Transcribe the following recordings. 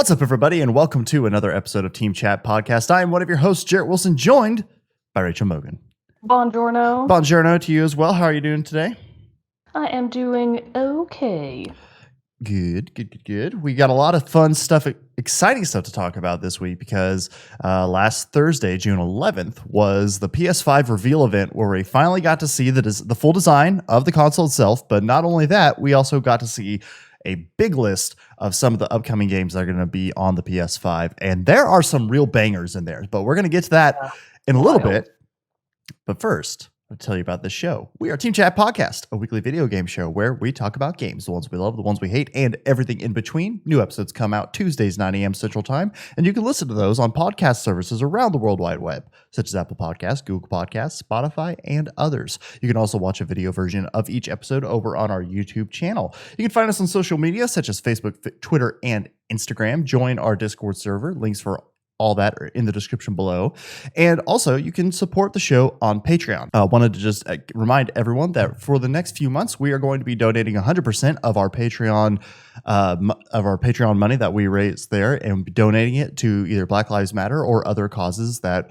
What's up, everybody, and welcome to another episode of Team Chat Podcast. I am one of your hosts, Jarrett Wilson, joined by Rachel Mogan. Buongiorno. Buongiorno to you as well. How are you doing today? I am doing okay. Good. We got a lot of fun stuff, exciting stuff to talk about this week because last Thursday, June 11th, was the PS5 Reveal event where we finally got to see the full design of the console itself. But not only that, we also got to see a big list of some of the upcoming games that are going to be on the PS5. And there are some real bangers in there, but we're going to get to that in a little bit. But first, I'll tell you about this show. We are Team Chat Podcast, a weekly video game show where we talk about games, the ones we love, the ones we hate, and everything in between. New episodes come out Tuesdays, 9 a.m. Central Time, and you can listen to those on podcast services around the World Wide Web, such as Apple Podcasts, Google Podcasts, Spotify, and others. You can also watch a video version of each episode over on our YouTube channel. You can find us on social media, such as Facebook, Twitter, and Instagram. Join our Discord server. Links for all that are in the description below. And also, you can support the show on Patreon. Wanted to just remind everyone that for the next few months, we are going to be donating 100% of our Patreon money that we raise there, and donating it to either Black Lives Matter or other causes that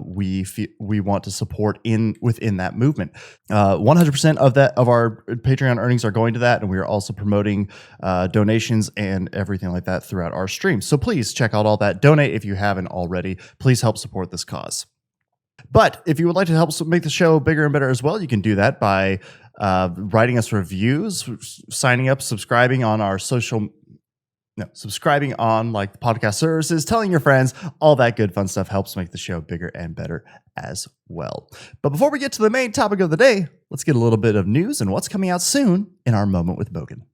we want to support within that movement. 100% of our Patreon earnings are going to that, and we are also promoting donations and everything like that throughout our streams. So please check out all that. Donate if you haven't already. Please help support this cause. But if you would like to help make the show bigger and better as well, you can do that by writing us reviews, signing up, subscribing on like the podcast services, telling your friends, all that good fun stuff helps make the show bigger and better as well. But before we get to the main topic of the day, let's get a little bit of news and what's coming out soon in our Moment with Mogan.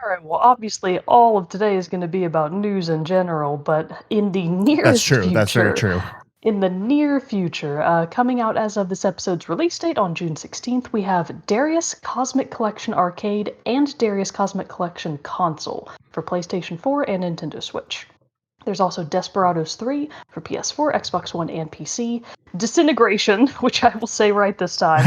All right, well, obviously, all of today is going to be about news in general, but in the nearest future... That's very true. In the near future, coming out as of this episode's release date on June 16th, we have Darius Cosmic Collection Arcade and Darius Cosmic Collection Console for PlayStation 4 and Nintendo Switch. There's also Desperados 3 for PS4, Xbox One, and PC. Disintegration, which I will say right this time.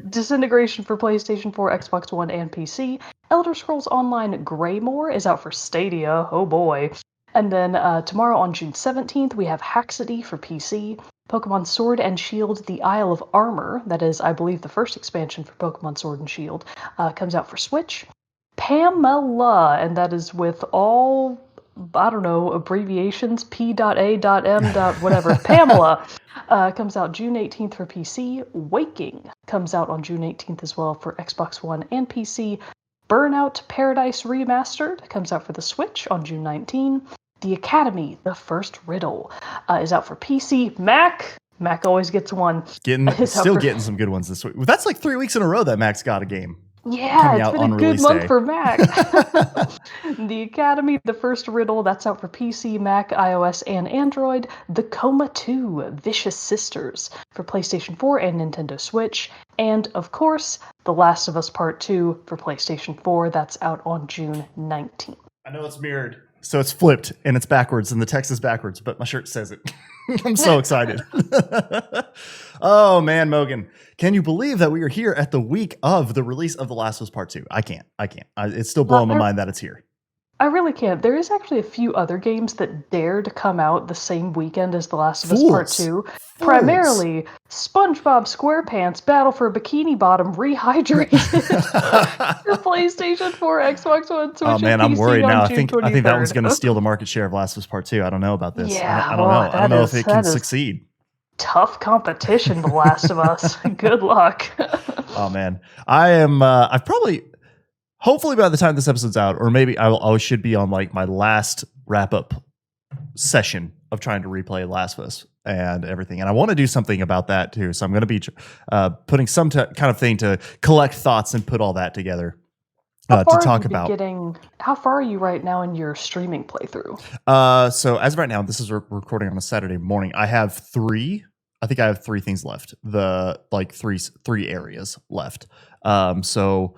Disintegration for PlayStation 4, Xbox One, and PC. Elder Scrolls Online Greymore is out for Stadia. Oh boy. And then tomorrow on June 17th, we have Haxity for PC. Pokemon Sword and Shield, The Isle of Armor, that is, I believe, the first expansion for Pokemon Sword and Shield, comes out for Switch. Pamela, and that is with all... I don't know, abbreviations, P.A.M. whatever. Pamela comes out June 18th for PC. Waking comes out on June 18th as well for Xbox One and PC. Burnout Paradise Remastered comes out for the Switch on June 19. The Academy, The First Riddle, is out for PC. Mac always gets one. Still getting some good ones this week. That's like 3 weeks in a row that Mac's got a game. Yeah, it's been a good month for Mac. The Academy, The First Riddle, that's out for PC, Mac, iOS, and Android. The Coma 2, Vicious Sisters for PlayStation 4 and Nintendo Switch. And, of course, The Last of Us Part 2 for PlayStation 4. That's out on June 19th. I know it's mirrored, so it's flipped, and it's backwards, and the text is backwards, but my shirt says it. I'm so excited. Oh, man, Mogan. Can you believe that we are here at the week of the release of The Last of Us Part 2? I can't. It's still blowing my mind that it's here. I really can't. There is actually a few other games that dare to come out the same weekend as The Last of Us Part 2. Primarily, SpongeBob SquarePants Battle for Bikini Bottom Rehydrated for PlayStation 4, Xbox One, Switch, and man, PC I'm worried now. I think that one's going to steal the market share of Last of Us Part 2. I don't know about this. Yeah, I don't know. I don't know if it can succeed. Tough competition, The Last of Us. Good luck. Oh, man. I've probably... Hopefully by the time this episode's out, or maybe I should be on like my last wrap-up session of trying to replay Last of Us and everything. And I want to do something about that too. So I'm going to be putting some kind of thing to collect thoughts and put all that together to talk about. How far are you right now in your streaming playthrough? So as of right now, this is recording on a Saturday morning. I have three things left. Three areas left. So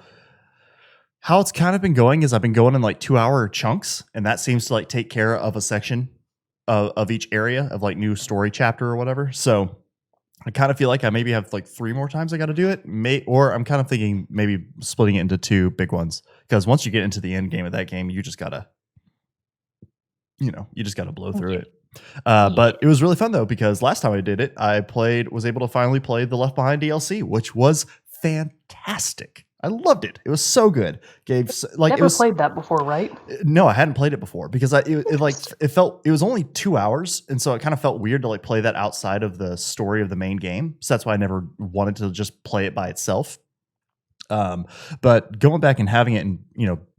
how it's kind of been going is I've been going in like 2-hour chunks, and that seems to like take care of a section of each area of like new story chapter or whatever. So I kind of feel like I maybe have like 3 more times I got to do it, or I'm kind of thinking maybe splitting it into 2 big ones, because once you get into the end game of that game, you just gotta you just got to blow through Yeah. it. But it was really fun though, because last time I did it, was able to finally play the Left Behind DLC, which was fantastic. I loved it. It was so good. Never played that before, right? No, I hadn't played it before because it was only 2 hours, and so it kind of felt weird to like play that outside of the story of the main game. So that's why I never wanted to just play it by itself. But going back and having it, and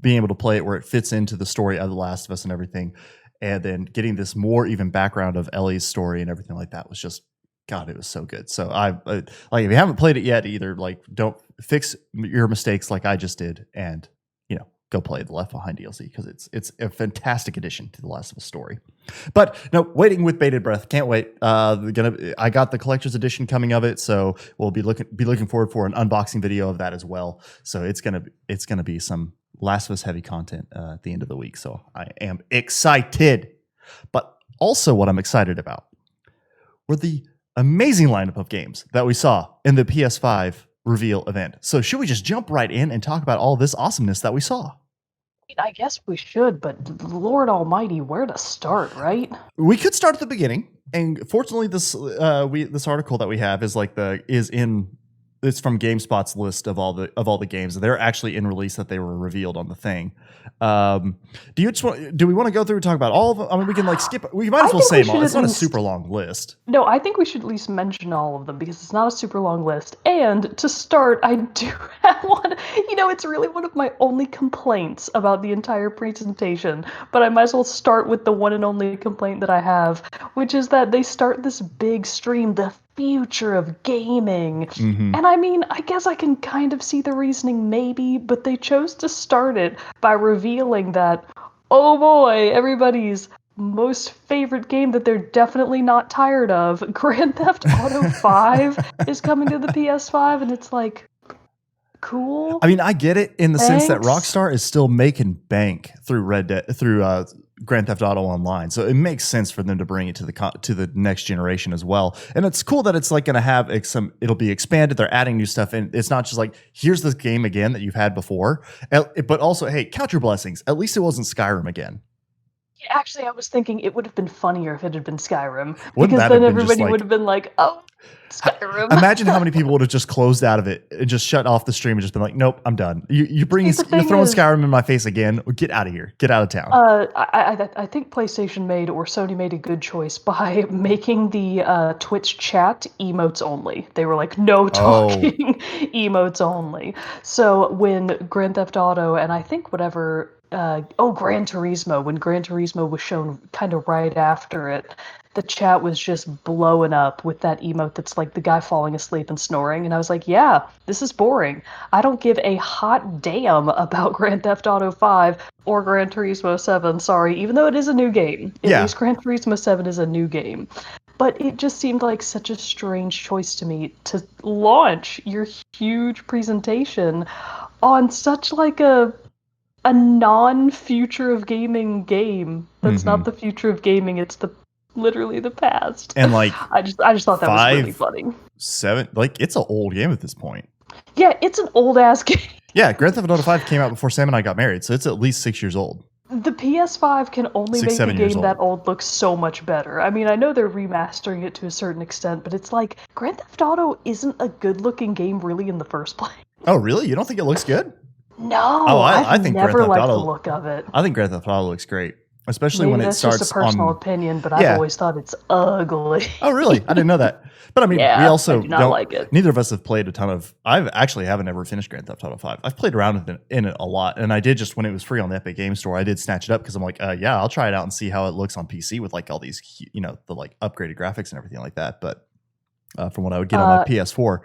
being able to play it where it fits into the story of The Last of Us and everything, and then getting this more even background of Ellie's story and everything like that was just, God, it was so good. So like, if you haven't played it yet, either like don't fix your mistakes like I just did, and go play the Left Behind DLC, because it's a fantastic addition to the Last of Us story. But no, waiting with bated breath. Can't wait. I got the collector's edition coming of it, so we'll be looking forward for an unboxing video of that as well. So it's gonna be some Last of Us heavy content at the end of the week. So I am excited. But also, what I'm excited about were the amazing lineup of games that we saw in the PS5 Reveal event. So should we just jump right in and talk about all this awesomeness that we saw? I guess we should, but Lord Almighty, where to start, right? We could start at the beginning, and fortunately, this article that we have is it's from GameSpot's list of all the games. They're actually in release that they were revealed on the thing. Do we want to go through and talk about all of them? I mean, we can skip. We might as well say them all. It's not a super long list. No, I think we should at least mention all of them because it's not a super long list. And to start, I do have one. It's really one of my only complaints about the entire presentation. But I might as well start with the one and only complaint that I have, which is that they start this big stream, the future of gaming. Mm-hmm. And I mean, I guess I can kind of see the reasoning maybe, but they chose to start it by revealing that, oh boy, everybody's most favorite game that they're definitely not tired of, Grand Theft Auto 5 is coming to the PS5, and it's like, cool. I mean, I get it in the sense that Thanks. Rockstar is still making bank through Grand Theft Auto Online, so it makes sense for them to bring it to the next generation as well. And it's cool that it's like going to have it'll be expanded. They're adding new stuff, and it's not just like, here's this game again that you've had before, but also, hey, count your blessings. At least it wasn't Skyrim again. Actually, I was thinking it would have been funnier if it had been Skyrim, Wouldn't because that then have been just everybody would have been like, oh, Skyrim. Imagine how many people would have just closed out of it and just shut off the stream and just been like, nope, I'm done. You're throwing Skyrim in my face again. Get out of here. Get out of town. I think PlayStation Sony made a good choice by making the Twitch chat emotes only. They were like, no talking, emotes only. So when Grand Theft Auto and I think whatever, Gran Turismo, when Gran Turismo was shown kind of right after it, the chat was just blowing up with that emote that's like the guy falling asleep and snoring. And I was like, yeah, this is boring. I don't give a hot damn about Grand Theft Auto 5 or Gran Turismo 7, sorry, even though it is a new game. At least Gran Turismo 7 is a new game. But it just seemed like such a strange choice to me to launch your huge presentation on such like a non-future of gaming game. That's not the future of gaming, it's literally the past. And like, I just thought that was really funny. 7, like, it's an old game at this point. Yeah, it's an old ass game. Yeah, Grand Theft Auto 5 came out before Sam and I got married, so it's at least 6 years old. The PS5 can only make a game that old look so much better. I mean, I know they're remastering it to a certain extent, but it's like, Grand Theft Auto isn't a good-looking game really in the first place. Oh, really? You don't think it looks good? No, I think never liked the look of it. I think Grand Theft Auto looks great. Especially Maybe when it starts on... that's just a personal opinion, but I've always thought it's ugly. Oh, really? I didn't know that. But I mean, we also I do not like it. Neither of us have played a ton of... I haven't ever finished Grand Theft Auto 5. I've played around in it a lot, and I did just when it was free on the Epic Games Store, I did snatch it up because I'm like, yeah, I'll try it out and see how it looks on PC with like all these, the like upgraded graphics and everything like that. But from what I would get on my PS4...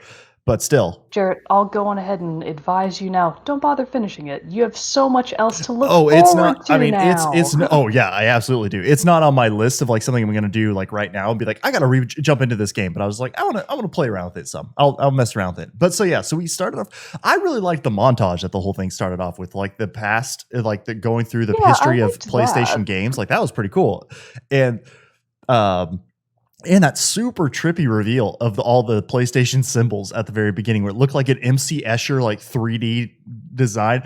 But still, Jarrett, I'll go on ahead and advise you now. Don't bother finishing it. You have so much else to look forward it's not. to I mean, now. it's. Oh yeah, I absolutely do. It's not on my list of like something I'm going to do like right now and be like, I got to jump into this game. But I was like, I want to play around with it some. I'll mess around with it. But so we started off. I really liked the montage that the whole thing started off with, like the past, like the going through the history of PlayStation games. Like that was pretty cool, and that super trippy reveal of all the PlayStation symbols at the very beginning, where it looked like an MC Escher like 3D design.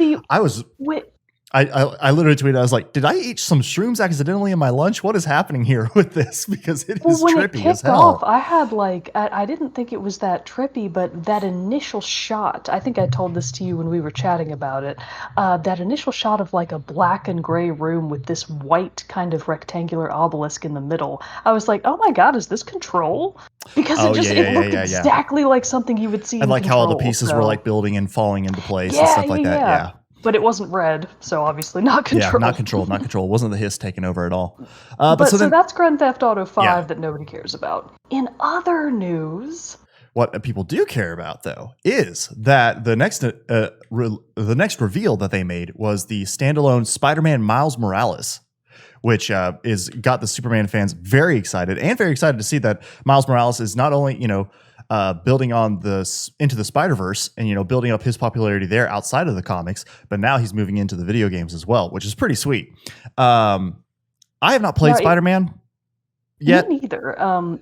I literally tweeted, I was like, did I eat some shrooms accidentally in my lunch? What is happening here with this? Because it is When it trippy as kicked off, hell. I had I didn't think it was that trippy, but that initial shot, I think I told this to you when we were chatting about it, that initial shot of like a black and gray room with this white kind of rectangular obelisk in the middle, I was like, oh my god, is this Control? Because Oh, it looked yeah. exactly like something you would see And in like how all the Control. pieces were So like building and falling into place and stuff like that. Yeah. but it wasn't red, so obviously not Yeah, Control. not Control, not Control. It wasn't the hiss taking over at all. But But so so then, that's Grand Theft Auto 5 yeah, that nobody cares about. In other news, what people do care about though is that the next reveal that they made was the standalone Spider-Man Miles Morales, which is got the Superman fans very excited and very excited to see that Miles Morales is not only building on Into the Spider-Verse and building up his popularity there outside of the comics, but now he's moving into the video games as well, which is pretty sweet. I have not played Spider-Man yet. Me neither.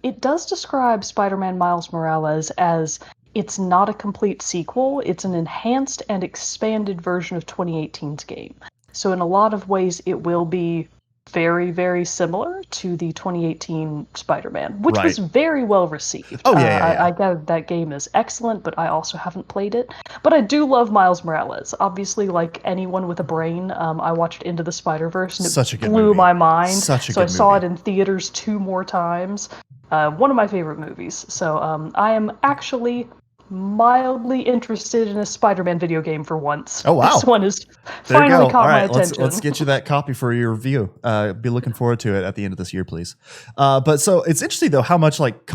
It does describe Spider-Man Miles Morales as it's not a complete sequel, it's an enhanced and expanded version of 2018's game. So in a lot of ways, it will be very, very similar to the 2018 Spider-Man, which was very well received. Oh, yeah. I gather that game is excellent, but I also haven't played it. But I do love Miles Morales. Obviously, like anyone with a brain, I watched Into the Spider-Verse, and it blew my mind. So I saw it in theaters 2 more times. One of my favorite movies. So I am actually mildly interested in a Spider-Man video game for once. Oh, wow. This one is finally caught my attention. Let's get you that copy for your review. Be looking forward to it at the end of this year, please. But so it's interesting though how much like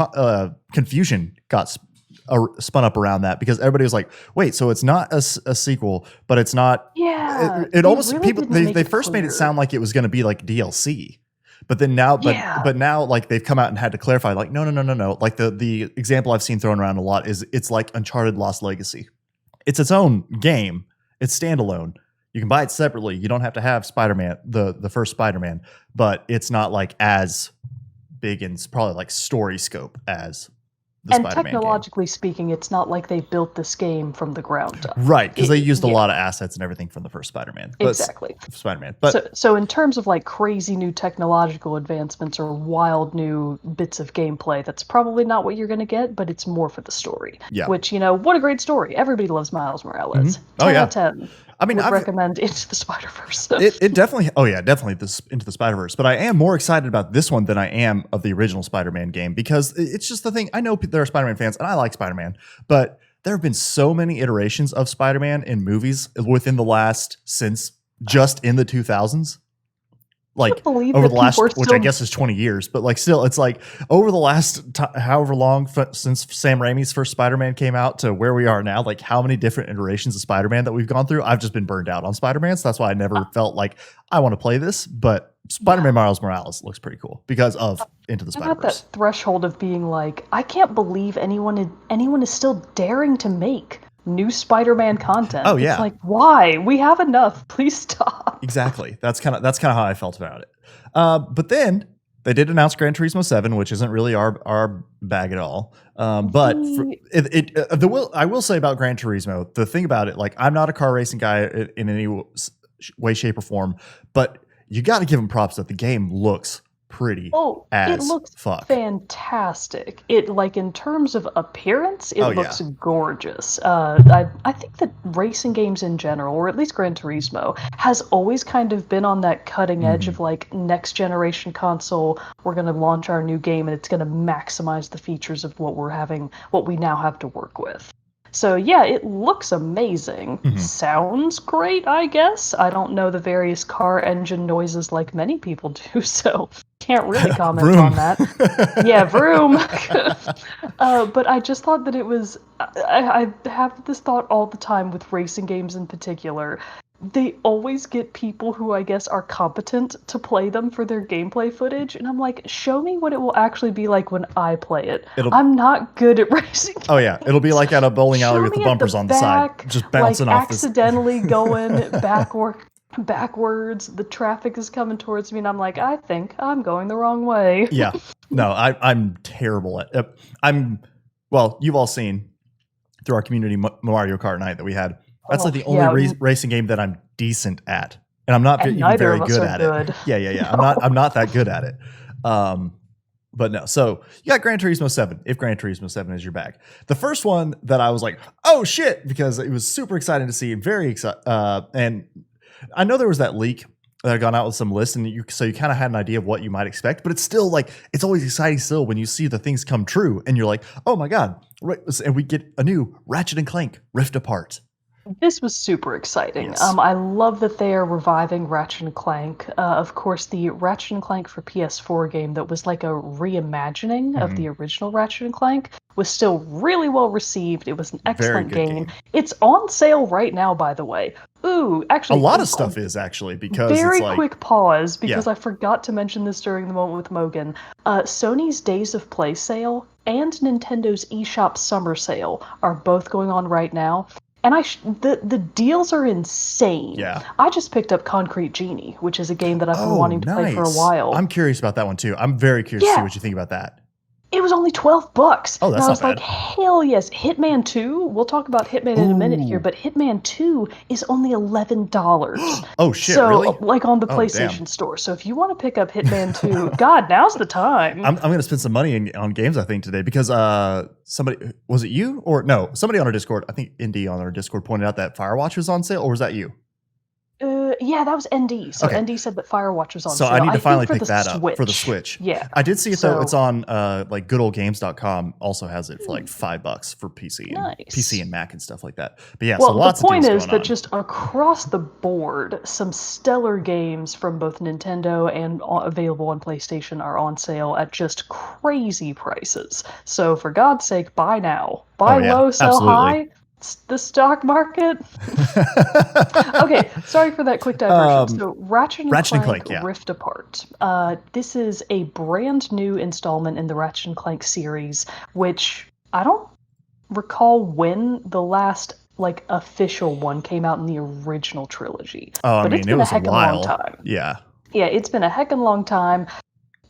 confusion got spun up around that, because everybody was like, wait, so it's not a sequel, but it's not. Yeah. It almost really people they first made it sound like it was going to be like DLC. But then now, but now, like they've come out and had to clarify, like, no. Like the example I've seen thrown around a lot is it's like Uncharted Lost Legacy. It's its own game. It's standalone. You can buy it separately. You don't have to have Spider-Man, the first Spider-Man, but it's not like as big and probably like story scope as the and Spider-Man technologically speaking, it's not like they built this game from the ground up. Right, because they used a lot of assets and everything from the first Spider-Man. Exactly. Spider-Man. But so in terms of like crazy new technological advancements or wild new bits of gameplay, that's probably not what you're going to get, but it's more for the story. Yeah. Which, what a great story. Everybody loves Miles Morales. 10 out of 10. I mean, I recommend Into the Spider-Verse. It definitely, definitely this Into the Spider-Verse. But I am more excited about this one than I am of the original Spider-Man game, because it's just the thing. I know there are Spider-Man fans, and I like Spider-Man, but there have been so many iterations of Spider-Man in movies within the last, since just in the 2000s. Like over the last, which I guess is 20 years, but like still, it's like over the last however long since Sam Raimi's first Spider-Man came out to where we are now, like how many different iterations of Spider-Man that we've gone through. I've just been burned out on Spider-Man, so that's why I never felt like I want to play this. But Spider-Man Miles Morales looks pretty cool because of Into the Spider-Verse. I'm at that threshold of being like, I can't believe anyone is still daring to make new Spider-Man content. Oh yeah, it's like, why? We have enough. Please stop. Exactly. That's kind of how I felt about it. But then they did announce Gran Turismo 7, which isn't really our bag at all. But I will say about Gran Turismo, the thing about it, like I'm not a car racing guy in any way, shape, or form, but you got to give them props that the game looks pretty it looks fantastic. It, like, in terms of appearance, it looks gorgeous. I think that racing games in general, or at least Gran Turismo, has always kind of been on that cutting edge of like next generation console. We're going to launch our new game and it's going to maximize the features of what we now have to work with. So yeah, it looks amazing. Sounds great, I guess. I don't know the various car engine noises like many people do, so can't really comment on that. Yeah, vroom. But I just thought that it was... I have this thought all the time with racing games in particular. They always get people who I guess are competent to play them for their gameplay footage, and I'm like, show me what it will actually be like when I play it. I'm not good at racing games. Oh yeah, it'll be like at a bowling alley with the bumpers on the side, just bouncing off accidentally going backwards. The traffic is coming towards me, and I'm like, I think I'm going the wrong way. Yeah, no, I'm terrible at it. Well, you've all seen through our community Mario Kart night that we had. That's like the only racing game that I'm decent at. and I'm not And even neither very of us good are at good. it. Yeah. No. I'm not that good at it. But no. So you got Gran Turismo 7. If Gran Turismo 7 is your bag, the first one that I was like, oh shit, because it was super exciting to see, very excited. And I know there was that leak that had gone out with some lists, and you kind of had an idea of what you might expect. But it's still like, it's always exciting still when you see the things come true, and you're like, oh my god, right? And we get a new Ratchet and Clank Rift Apart. This was super exciting. Yes. I love that they are reviving Ratchet and Clank. Of course, the Ratchet and Clank for PS4 game that was like a reimagining of the original Ratchet and Clank was still really well received. It was an excellent good game. game. It's on sale right now, by the way. Ooh, actually, A lot of stuff is actually, because very it's like, quick pause because Yeah. I forgot to mention this during the moment with Mogan. Sony's Days of Play sale and Nintendo's eShop Summer sale are both going on right now. And the deals are insane. Yeah. I just picked up Concrete Genie, which is a game that I've been wanting to play for a nice. while. I'm curious about that one too. I'm very curious to see Yeah. what you think about that. It was only $12. Oh, that's and I not was like, bad. hell yes. Hitman 2, we'll talk about Hitman in a minute here, Ooh. but Hitman 2 is only $11. Oh shit, so, really? like on the Oh, PlayStation damn. Store. So if you want to pick up Hitman 2, God, now's the time. I'm going to spend some money on games, I think, today, because somebody, was it you or no? Somebody on our Discord, I think Indy on our Discord, pointed out that Firewatch was on sale, or was that you? Yeah, that was ND. So Okay. ND said that Firewatch was on So sale. I need to finally think pick that up for the Switch. Yeah. I did see it though. So- It's on like goodolgames.com. Also has it for like $5 for PC and Nice. PC and Mac and stuff like that. But yeah, Well, so lots the point of deals is going that on. just across the board, some stellar games from both Nintendo and available on PlayStation are on sale at just crazy prices. So for God's sake, buy now. Buy yeah, low, sell absolutely. high. It's the stock market. Okay, sorry for that quick diversion. So Ratchet and Clank yeah. Rift Apart. This is a brand new installment in the Ratchet and Clank series, which I don't recall when the last like official one came out in the original trilogy. Oh, but it's been a heck of a long time. Yeah. Yeah, it's been a heckin' long time.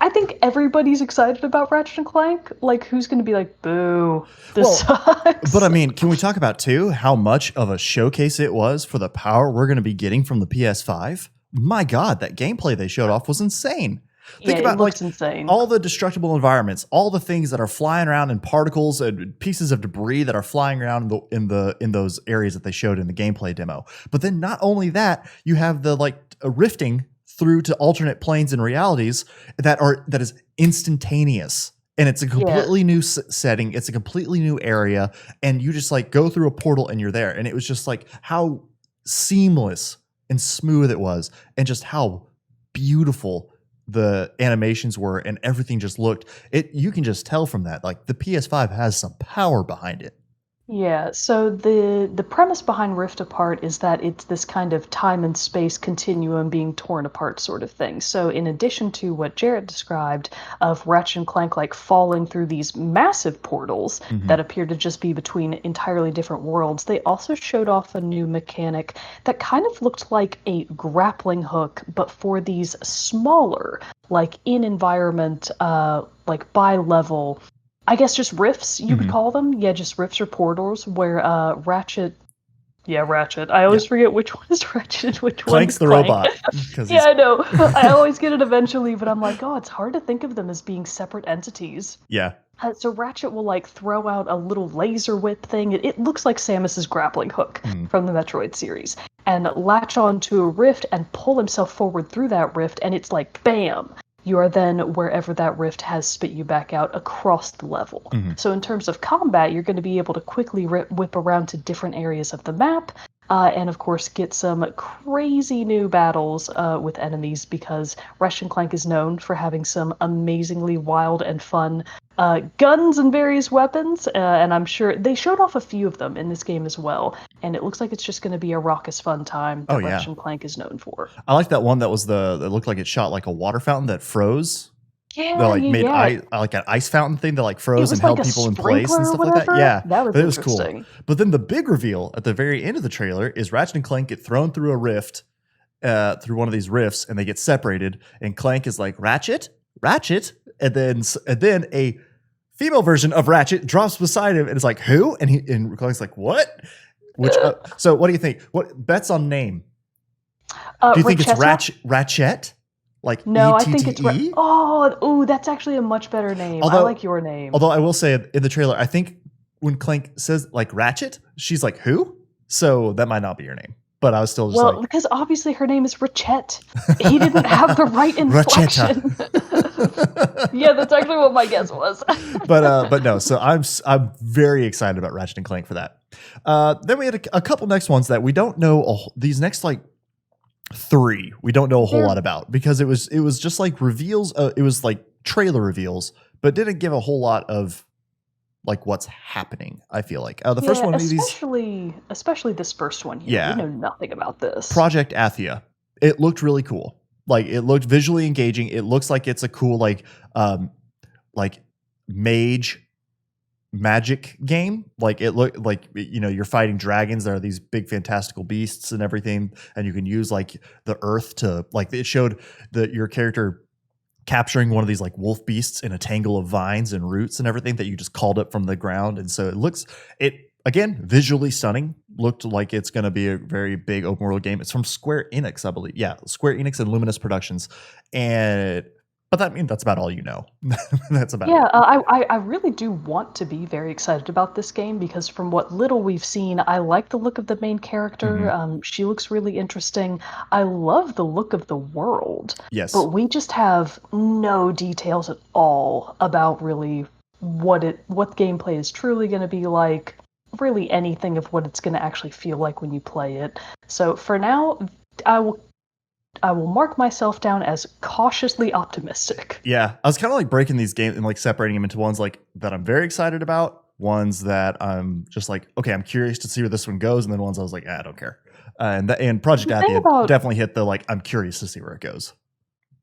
I think everybody's excited about Ratchet and Clank. Like, who's going to be like, boo, this sucks? But I mean, can we talk about too how much of a showcase it was for the power we're going to be getting from the PS5? My God, that gameplay they showed off was insane. Think about it looks insane. All the destructible environments, all the things that are flying around in particles and pieces of debris that are flying around in those areas that they showed in the gameplay demo. But then not only that, you have the rifting through to alternate planes and realities that is instantaneous, and it's a completely new setting. It's a completely new area, and you just like go through a portal and you're there. And it was just like how seamless and smooth it was, and just how beautiful the animations were, and everything just looked. You can just tell from that, like the PS5 has some power behind it. Yeah, so the premise behind Rift Apart is that it's this kind of time and space continuum being torn apart sort of thing. So in addition to what Jarrett described of Ratchet and Clank like falling through these massive portals that appear to just be between entirely different worlds, they also showed off a new mechanic that kind of looked like a grappling hook, but for these smaller, like in environment, like by level, I guess just rifts, you would call them. Yeah, just rifts or portals where Ratchet. Yeah, Ratchet. I always forget which one is Ratchet and which Clank's one's the Clank. robot. Yeah, I know. I always get it eventually, but I'm like, oh, it's hard to think of them as being separate entities. Yeah. So Ratchet will like throw out a little laser whip thing. It looks like Samus's grappling hook from the Metroid series, and latch onto a rift and pull himself forward through that rift, and it's like bam. You are then wherever that rift has spit you back out across the level. So in terms of combat, you're going to be able to quickly whip around to different areas of the map, and of course get some crazy new battles with enemies, because Ratchet and Clank is known for having some amazingly wild and fun guns and various weapons, and I'm sure they showed off a few of them in this game as well, and it looks like it's just going to be a raucous fun time that Ratchet and Clank is known for. I like that one that looked like it shot like a water fountain that froze. Yeah, They made like an ice fountain thing that like froze and like held a people in place and stuff like that. whatever. Yeah, That was but it was interesting. cool. But then the big reveal at the very end of the trailer is Ratchet and Clank get thrown through a rift, through one of these rifts, and they get separated. And Clank is like, Ratchet, and then a female version of Ratchet drops beside him and is like, who? And Clank's like, what? So what do you think? What bets on name? Do you think it's Ratchetta? Ratchet? Like No, I think it's ETTE? ooh, that's actually a much better name. I Although like your name. although I will say in the trailer, I think when Clank says like Ratchet, she's like, who? So that might not be her name. But I was still just Well, like because obviously her name is Rachette. He didn't have the right Ratchetta. inflection. Yeah, that's actually what my guess was. But no, so I'm very excited about Ratchet and Clank for that. Then we had a couple next ones that we don't know. These next like three we don't know a whole lot about because it was just like reveals. It was like trailer reveals, but didn't give a whole lot of like what's happening. I feel like the first Yeah, one of these, especially this first one here. We yeah, know nothing about this. Project Athia. It looked really cool. Like it looked visually engaging. It looks like it's a cool like magic game. Like it looked like, you know, you're fighting dragons. There are these big fantastical beasts and everything, and you can use like the earth to like. It showed that your character capturing one of these like wolf beasts in a tangle of vines and roots and everything that you just called up from the ground. And so it again, visually stunning. Looked like it's going to be a very big open world game. It's from Square Enix, I believe. Yeah, Square Enix and Luminous Productions. But that's about all you know. That's about Yeah, it. I really do want to be very excited about this game because from what little we've seen, I like the look of the main character. Mhm. She looks really interesting. I love the look of the world, Yes. but we just have no details at all about really what gameplay is truly going to be like, really anything of what it's going to actually feel like when you play it. So for now, I will I will mark myself down as cautiously optimistic. Yeah, I was kind of like breaking these games and like separating them into ones like that I'm very excited about, ones that I'm just like, okay, I'm curious to see where this one goes, and then ones I was like, I don't care. And Project The thing Athia about definitely hit the like, I'm curious to see where it goes.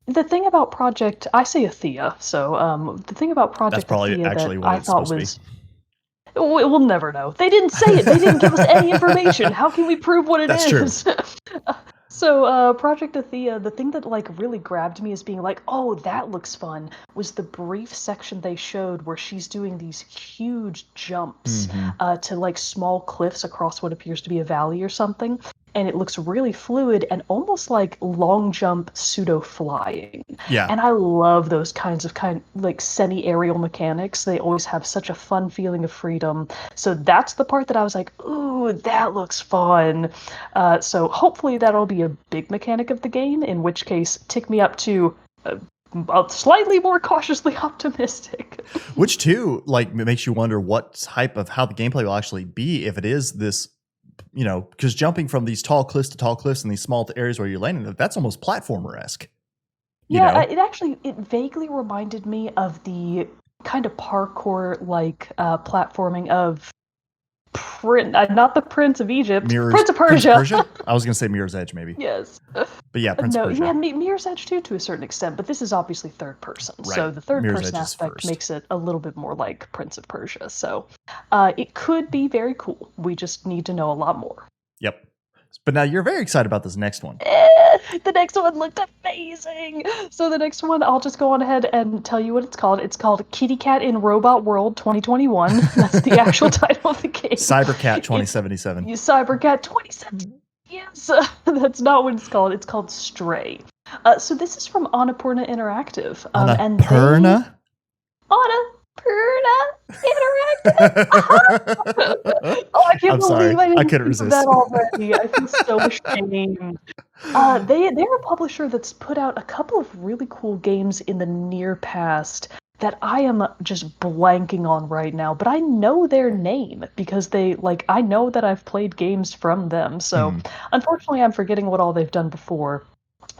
the thing about Project, I say Athea, so the thing about That's Project probably Athea that actually what I it's thought supposed to be. was we'll never know. They didn't say it. They didn't give us any information. How can we prove what it That's true. is? So, Project Athea, the thing that like really grabbed me as being like, oh, that looks fun, was the brief section they showed where she's doing these huge jumps Mhm. to like small cliffs across what appears to be a valley or something. And it looks really fluid and almost like long jump pseudo flying. Yeah. And I love those kinds of like semi-aerial mechanics. They always have such a fun feeling of freedom. So that's the part that I was like, ooh, that looks fun. So hopefully that'll be a big mechanic of the game, in which case tick me up to slightly more cautiously optimistic. Which too, like, makes you wonder what type of how the gameplay will actually be if it is this, you know, because jumping from these tall cliffs and these small areas where you're landing, that's almost platformer-esque. You Yeah, know? it vaguely reminded me of the kind of parkour like platforming of not the Prince of Egypt, Prince of Prince of Persia. Persia? I was gonna say Mirror's Edge, maybe. Yes. But yeah, Prince of No, Persia. yeah, Mirror's Edge too, to a certain extent, but this is obviously third person. Right. So the third Mirror's person Edge is aspect first. makes it a little bit more like Prince of Persia. So it could be very cool. We just need to know a lot more. Yep. But now you're very excited about this next one. The next one looked amazing. So the next one, I'll just go on ahead and tell you what it's called. It's called Kitty Cat in Robot World 2021. That's the actual title of the game. Cybercat 2077. Cybercat 2077. Yes, that's not what it's called. It's called Stray. So this is from Annapurna Interactive. Annapurna? Annapurna Interactive. Oh, I can't I'm sorry. believe I didn't couldn't think of resist. that already. I feel so ashamed. They're a publisher that's put out a couple of really cool games in the near past that I am just blanking on right now, but I know their name because I know that I've played games from them. So unfortunately, I'm forgetting what all they've done before.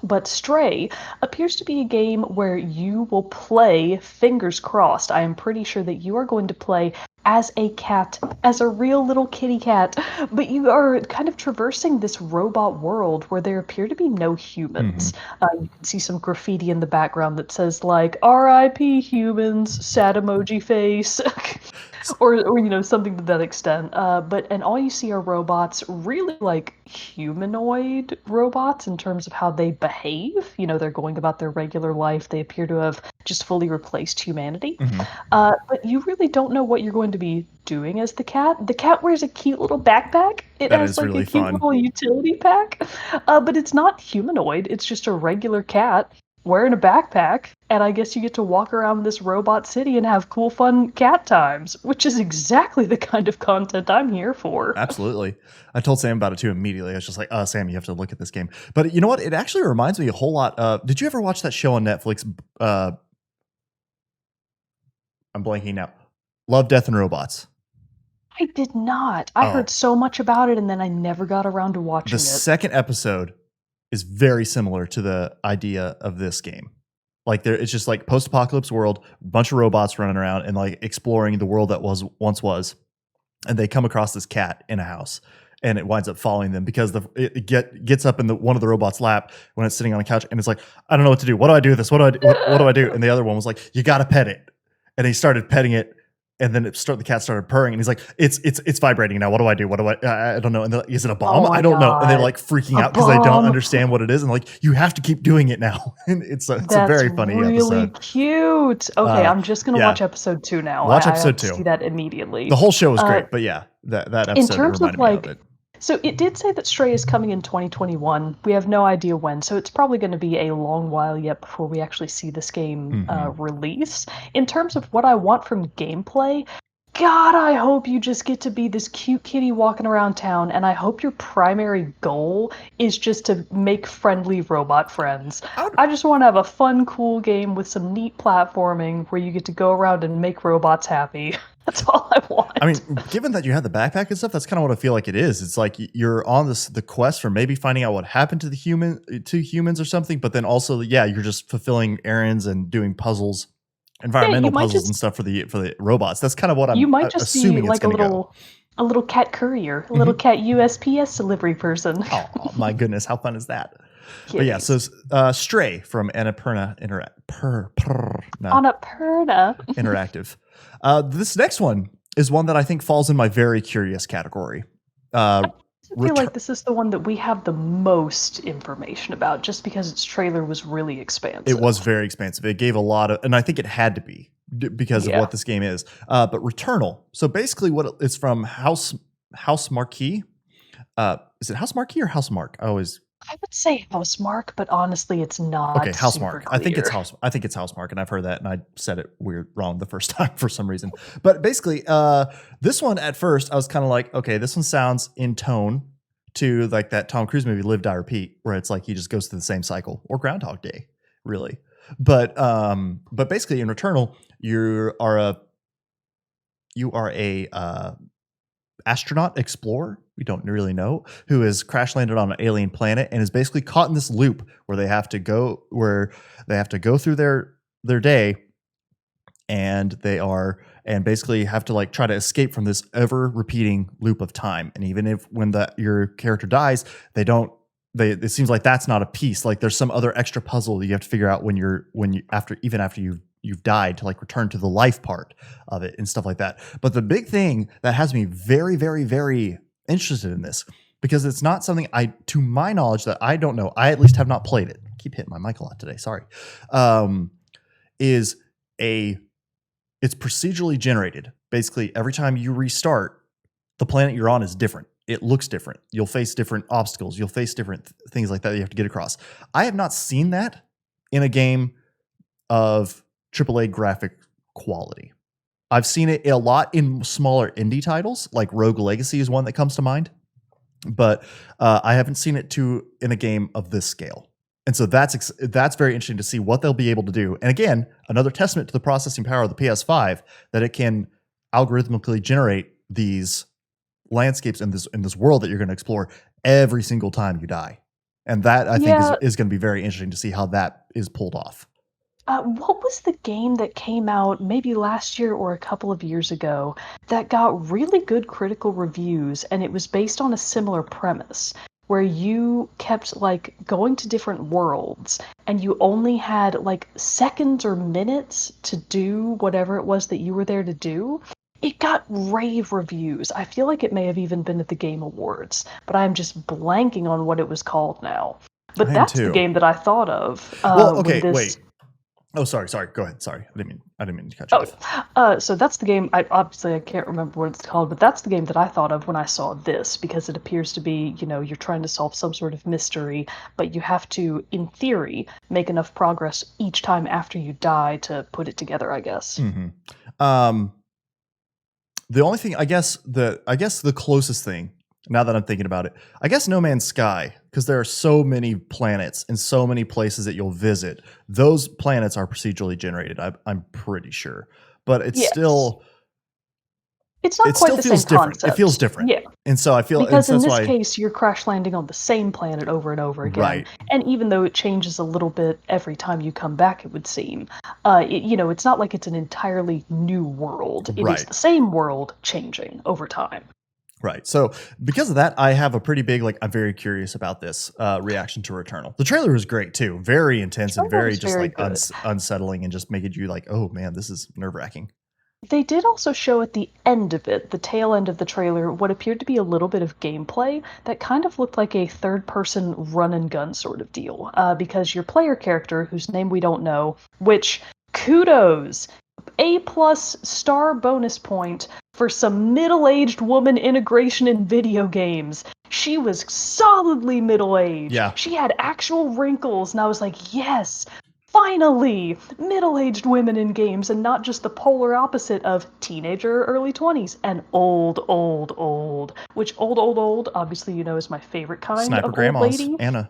But Stray appears to be a game where you will play, fingers crossed, I am pretty sure that you are going to play as a cat, as a real little kitty cat, but you are kind of traversing this robot world where there appear to be no humans. You can see some graffiti in the background that says like, RIP humans, sad emoji face. or something to that extent. And all you see are robots, really like humanoid robots in terms of how they behave. They're going about their regular life. They appear to have just fully replaced humanity. Mhm. But you really don't know what you're going to be doing as the cat. The cat wears a cute little backpack. It That has is like a really cute fun. little utility pack, but it's not humanoid. It's just a regular cat wearing a backpack, and I guess you get to walk around this robot city and have cool, fun cat times, which is exactly the kind of content I'm here for. Absolutely. I told Sam about it too immediately. I was just like, Sam, you have to look at this game. But you know what? It actually reminds me a whole lot of, did you ever watch that show on Netflix? I'm blanking now. Love, Death, and Robots. I did not. I heard Oh, so much about it, and then I never got around to the watching it. second episode is very similar to the idea of this game. Like it's just like post-apocalypse world, bunch of robots running around and like exploring the world that once was, and they come across this cat in a house, and it winds up following them because it gets up in one of the robot's lap when it's sitting on the couch, and it's like, I don't know what to do. What do I do with this? What do I do? What do I do? And the other one was like, you got to pet it, and he started petting it. And then the cat started purring, and he's like, "It's vibrating now. What do I do? What do I don't know." And they're like, is it a bomb? Oh my I don't know. And they're God. like freaking A out because they don't bomb. understand what it is. And like, you have to keep doing it now. And it's a That's very funny really episode. cute. Okay, I'm just gonna Yeah, watch episode 2 now. watch I have episode to see 2. that immediately. The whole show is Uh, great, but yeah, that in episode terms of reminded me of it. so it did say that Stray is coming in 2021. We have no idea when, so it's probably going to be a long while yet before we actually see this game release. In terms of what I want from gameplay, God, I hope you just get to be this cute kitty walking around town, and I hope your primary goal is just to make friendly robot friends. I just want to have a fun, cool game with some neat platforming where you get to go around and make robots happy. That's all I want. I mean, given that you have the backpack and stuff, that's kind of what I feel like it is. It's like you're on the quest for maybe finding out what happened to humans or something, but then also, yeah, you're just fulfilling errands and doing puzzles, environmental puzzles and stuff for the robots. That's kind of what You I'm might just be assuming it's like a going to go. little cat courier, a little cat USPS delivery person. Oh my goodness, how fun is that? But yeah, Kitties. so Stray from Annapurna Annapurna. Interactive. This next one is one that I think falls in my very curious category. I feel like this is the one that we have the most information about, just because its trailer was really expansive. It was very expansive. It gave a lot of, and I think it had to be because of what this game is. But Returnal. So basically, what it's from House Marquee. Is it House Marquee or House Mark? I would say Housemark, but honestly, it's not. Okay, Housemark. I think it's clear. Housemark, and I've heard that, and I said it wrong the first time for some reason. But basically, this one at first I was kind of like, okay, this one sounds in tone to like that Tom Cruise movie Live Die Repeat, where it's like he just goes through the same cycle, or Groundhog Day, really. But basically in Returnal, you are a astronaut explorer, we don't really know, who has crash landed on an alien planet and is basically caught in this loop where they have to go through their day, and basically have to like try to escape from this ever repeating loop of time. And even if when your character dies, it seems like that's not a piece. Like there's some other extra puzzle that you have to figure out after you've died, to like return to the life part of it and stuff like that. But the big thing that has me very, very, very interested in this, because it's not something to my knowledge, that I don't know, I at least have not played it. I keep hitting my mic a lot today. Sorry. It's procedurally generated. Basically, every time you restart, the planet you're on is different. It looks different. You'll face different obstacles. You'll face different things like that you have to get across. I have not seen that in a game of AAA graphic quality. I've seen it a lot in smaller indie titles, like Rogue Legacy is one that comes to mind, but I haven't seen it in a game of this scale. And so that's very interesting to see what they'll be able to do. And again, another testament to the processing power of the PS5, that it can algorithmically generate these landscapes in this world that you're going to explore every single time you die. And that I think is going to be very interesting to see how that is pulled off. What was the game that came out maybe last year or a couple of years ago that got really good critical reviews, and it was based on a similar premise, where you kept like going to different worlds and you only had like seconds or minutes to do whatever it was that you were there to do, It got rave reviews. I feel like it may have even been at the Game Awards, but I'm just blanking on what it was called now. But I am that's the too. game that I thought of Well, when okay, this. wait. Oh, sorry. Go ahead. Sorry, I didn't mean to cut you off. So that's the game. I can't remember what it's called, but that's the game that I thought of when I saw this because it appears to be, you're trying to solve some sort of mystery, but you have to, in theory, make enough progress each time after you die to put it together, I guess. Um, the only thing, I guess the closest thing, now that I'm thinking about it, I guess No Man's Sky, because there are so many planets and so many places that you'll visit. Those planets are procedurally generated. I'm pretty sure, but it's Yes. still It's not it quite still the same feels different. It feels concept. different, Yeah. and so I feel, and Because so in that's this why. case, you're crash landing on the same planet over and over again, Right, and even though it changes a little bit every time you come back, it would seem, it's not like it's an entirely new world. It is right. the same world changing over time. Right. So because of that, I have a pretty big, like, I'm very curious about this reaction to Returnal. The trailer was great too. Very intense and Trailer very was just very like good. unsettling and just making you like, oh man, this is nerve wracking. They did also show at the end of it, the tail end of the trailer, what appeared to be a little bit of gameplay that kind of looked like a third-person run-and-gun sort of deal, because your player character, whose name we don't know, which, kudos! A+ star bonus point for some middle-aged woman integration in video games. She was solidly middle-aged. Yeah. She had actual wrinkles, and I was like, yes, finally, middle-aged women in games, and not just the polar opposite of teenager, early 20s, and old, old, old. Which old, old, old, obviously is my favorite kind Sniper of old grandmas, lady. Anna.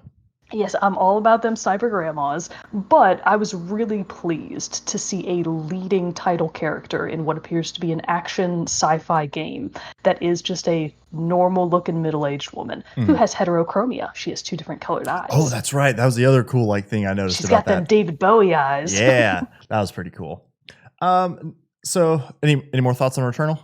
Yes, I'm all about them cyber grandmas, but I was really pleased to see a leading title character in what appears to be an action sci-fi game that is just a normal looking middle-aged woman who has heterochromia. She has two different colored Oh, eyes. that's right. That was the other cool like thing I noticed She's about got them that. David Bowie eyes. Yeah, that was pretty cool. So any more thoughts on Returnal?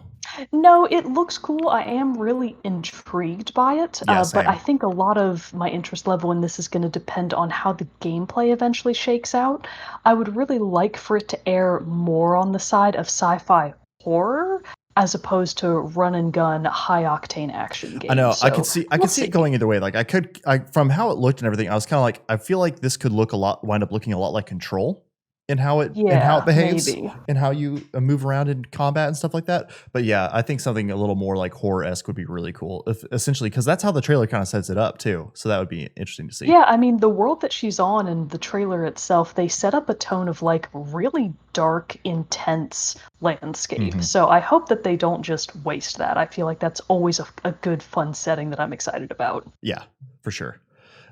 No, it looks cool. I am really intrigued by it, Yeah, but I same. think a lot of my interest level in this is going to depend on how the gameplay eventually shakes out. I would really like for it to err more on the side of sci-fi horror as opposed to run and gun high octane action I know. games. I could So see. I we'll could see it see. going either way. Like from how it looked and everything. I was kind of like, I feel like this could wind up looking a lot like Control, in how it Yeah, behaves maybe. and how you move around in combat and stuff like that. But yeah, I think something a little more like horror esque would be really cool. If, essentially, because that's how the trailer kind of sets it up too. So that would be interesting to see. Yeah, I mean, the world that she's on and the trailer itself, they set up a tone of like really dark, intense landscape. Hmm. So I hope that they don't just waste that. I feel like that's always a good, fun setting that I'm excited about. Yeah, for sure.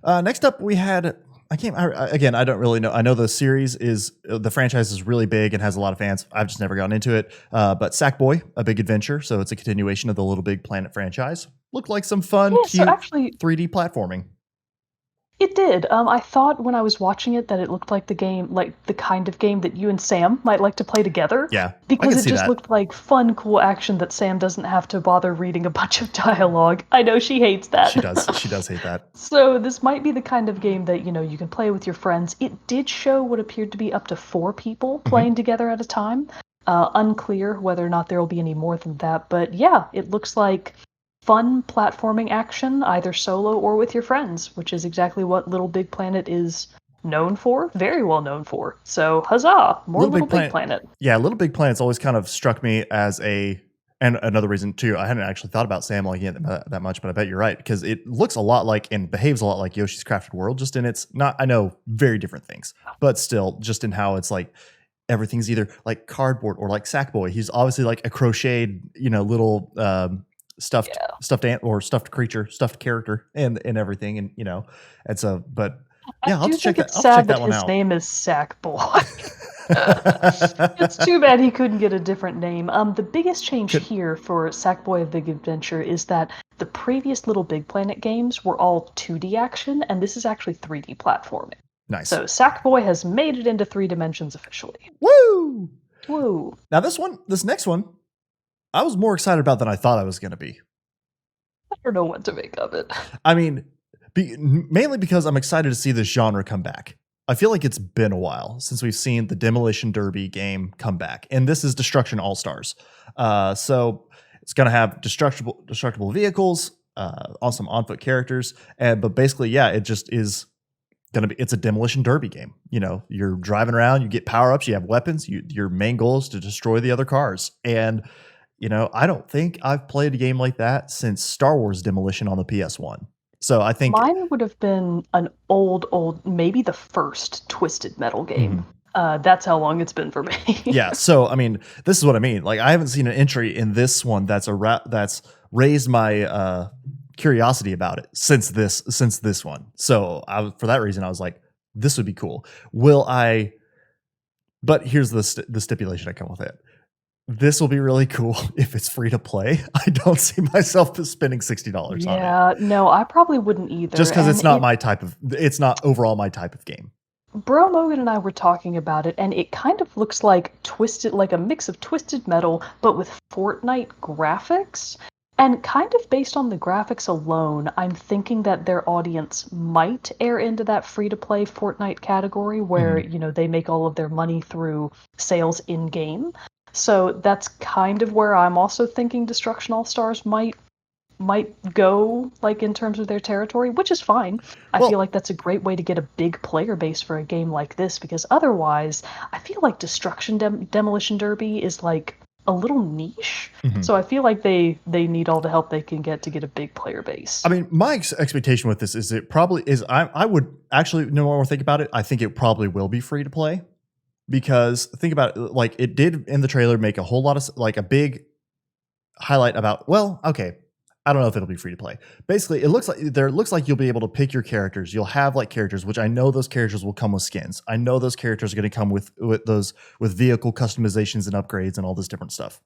Next up, we had. Again, I don't really know. I know the franchise is really big and has a lot of fans. I've just never gotten into it. But Sackboy, A Big Adventure. So it's a continuation of the Little Big Planet franchise. Looked like some fun, Yeah, so cute actually, 3D platforming. it did. I thought when I was watching it that it looked like the game, like the kind of game that you and Sam might like to play together, Yeah, I because can it see just that. looked like fun, cool action that Sam doesn't have to bother reading a bunch of dialogue. I know she hates She that. does. She does hate that. So this might be the kind of game that, you can play with your friends. It did show what appeared to be up to 4 people Hmm. playing together at a time. Unclear whether or not there will be any more than that, but yeah, it looks like fun platforming action, either solo or with your friends, which is exactly what Little Big Planet is known for, very well known for. So huzzah, more Little Little Big Big Planet. Planet. Yeah, Little Big Planet's always kind of struck me as and another reason too. I hadn't actually thought about Sam liking it that much, but I bet you're right because it looks a lot like and behaves a lot like Yoshi's Crafted World, just in its not. I know very different things, but still, just in how it's like everything's either like cardboard or like Sackboy. He's obviously like a crocheted, little Yeah. stuffed ant or stuffed creature, stuffed character, and everything, and and so. But I yeah, I'll have do to check think that. it's I'll have to check sad that that one his out. name is Sackboy. It's too bad he couldn't get a different name. The biggest change Could here for Sackboy: A Big Adventure is that the previous Little Big Planet games were all 2D action, and this is actually 3D platforming. nice. So Sackboy has made it into 3 dimensions officially. Woo! Woo! Now this next one, I was more excited about than I thought I was going to be. I don't know what to make of it. I mean, mainly because I'm excited to see this genre come back. I feel like it's been a while since we've seen the Demolition Derby game come back, and this is Destruction All Stars. So it's gonna have destructible vehicles, awesome on foot characters, and but basically, yeah, it just is gonna be. It's a Demolition Derby game. You know, you're driving around, you get power ups, you have weapons. Your main goal is to destroy the other cars, and you know, I don't think I've played a game like that since Star Wars Demolition on the PS1. So I think Mine would have been an old, maybe the first Twisted Metal game. Mhm. That's how long it's been for me. Yeah, so I mean, this is what I mean. Like, I haven't seen an entry in this one that's raised my curiosity about it since this one. So for that reason, I was like, this would be cool. Will I? But here's the stipulation I come with it. This will be really cool if it's free to play. I don't see myself spending $60 on it Yeah, no, I probably wouldn't either. just because And it's not my type of. It's not overall my type of game. Bro Mogan and I were talking about it, and it kind of looks like like a mix of Twisted Metal, but with Fortnite graphics. And kind of based on the graphics alone, I'm thinking that their audience might err into that free-to-play Fortnite category where, Mhm. you know, they make all of their money through sales in-game. So that's kind of where I'm also thinking Destruction All Stars might go, like, in terms of their territory, which is fine. I feel Well, like that's a great way to get a big player base for a game like this, because otherwise I feel like Demolition Derby is like a little niche. mhm. So I feel like they need all the help they can get to get a big player base. I mean, my expectation with this is it probably is. I would actually, no more think about it. I think it probably will be free to play because think about it, like it did in the trailer make a whole lot of like a big highlight about. Well, okay, I don't know if it'll be free to play. Basically, it looks like you'll be able to pick your characters. You'll have like characters, which I know those characters will come with skins. I know those characters are going to come with vehicle customizations and upgrades and all this different stuff.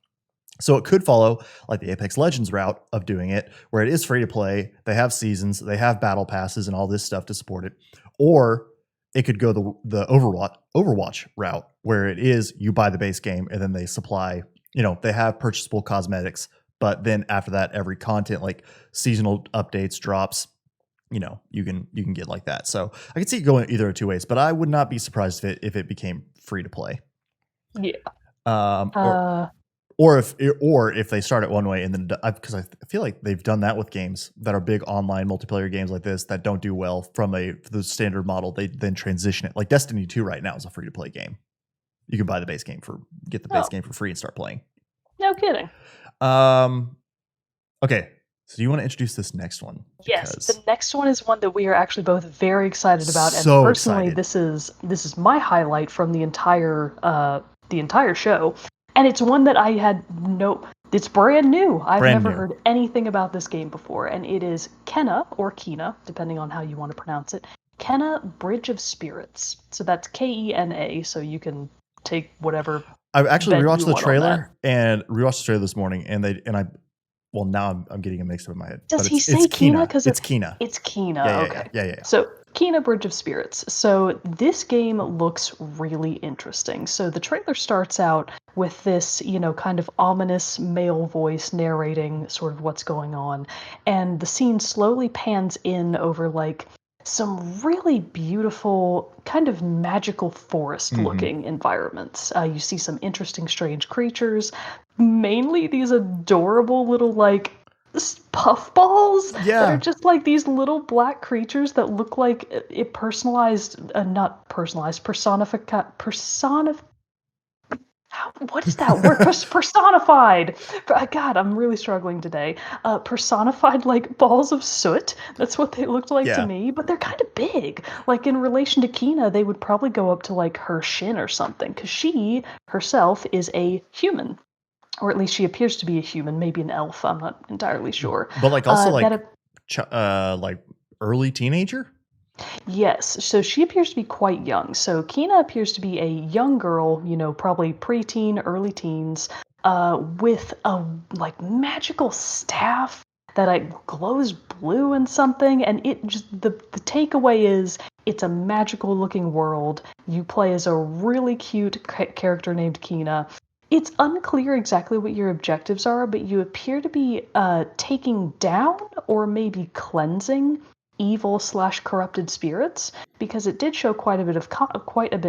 So it could follow like the Apex Legends route of doing it, where it is free to play. They have seasons, they have battle passes, and all this stuff to support it. Or it could go the Overwatch route, where it is you buy the base game and then they supply. You know, they have purchasable cosmetics, but then after that, every content like seasonal updates drops. You know, you can get like that. So I could see it going either of two ways, but I would not be surprised if it became free to play. Yeah. Um, or Uh, or if they start it one way and then because I feel like they've done that with games that are big online multiplayer games like this that don't do well from the standard model, they then transition it. Like Destiny 2 right now is a free to play game. You can buy the base game get the base oh, game for free and start playing. no kidding. Um okay. So do you want to introduce this next one? Yes, Because the next one is one that we are actually both very excited about, and so personally, excited. this is my highlight from the entire show, and it's one that I had no. It's brand new. I've Brand never new. heard anything about this game before, and it is Kenna or Kena, depending on how you want to pronounce it. Kenna Bridge of Spirits. So that's Kena. So you can take whatever. I actually bet rewatched you the want on that. trailer and rewatched the trailer this morning and I well, now I'm getting a mix up in my head. Does But he it's say Kena? Kina. Because It's Kina. it's Kena. Yeah, yeah, Okay. yeah. So Kena Bridge of Spirits. So this game looks really interesting. So the trailer starts out with this, you know, kind of ominous male voice narrating sort of what's going on, and the scene slowly pans in over like some really beautiful, kind of magical forest-looking environments. You see some interesting, strange creatures. Mainly these adorable little like puffballs that are Yeah. just like these little black creatures that look like it personalized, not personalized, what is that word? Personified. God, I'm really struggling today. Personified like balls of soot. That's what they looked like to Yeah. me, but they're kind of big. Like in relation to Kina, they would probably go up to like her shin or something, because she herself is a human, or at least she appears to be a human, maybe an elf. I'm not entirely sure. But like also That like early teenager? Yes, so she appears to be quite young. So Kina appears to be a young girl, you know, probably preteen, early teens, with a like magical staff that glows blue and something. And it just the takeaway is it's a magical looking world. You play as a really cute character named Kina. It's unclear exactly what your objectives are, but you appear to be taking down or maybe cleansing evil slash corrupted spirits, because it did show quite a bit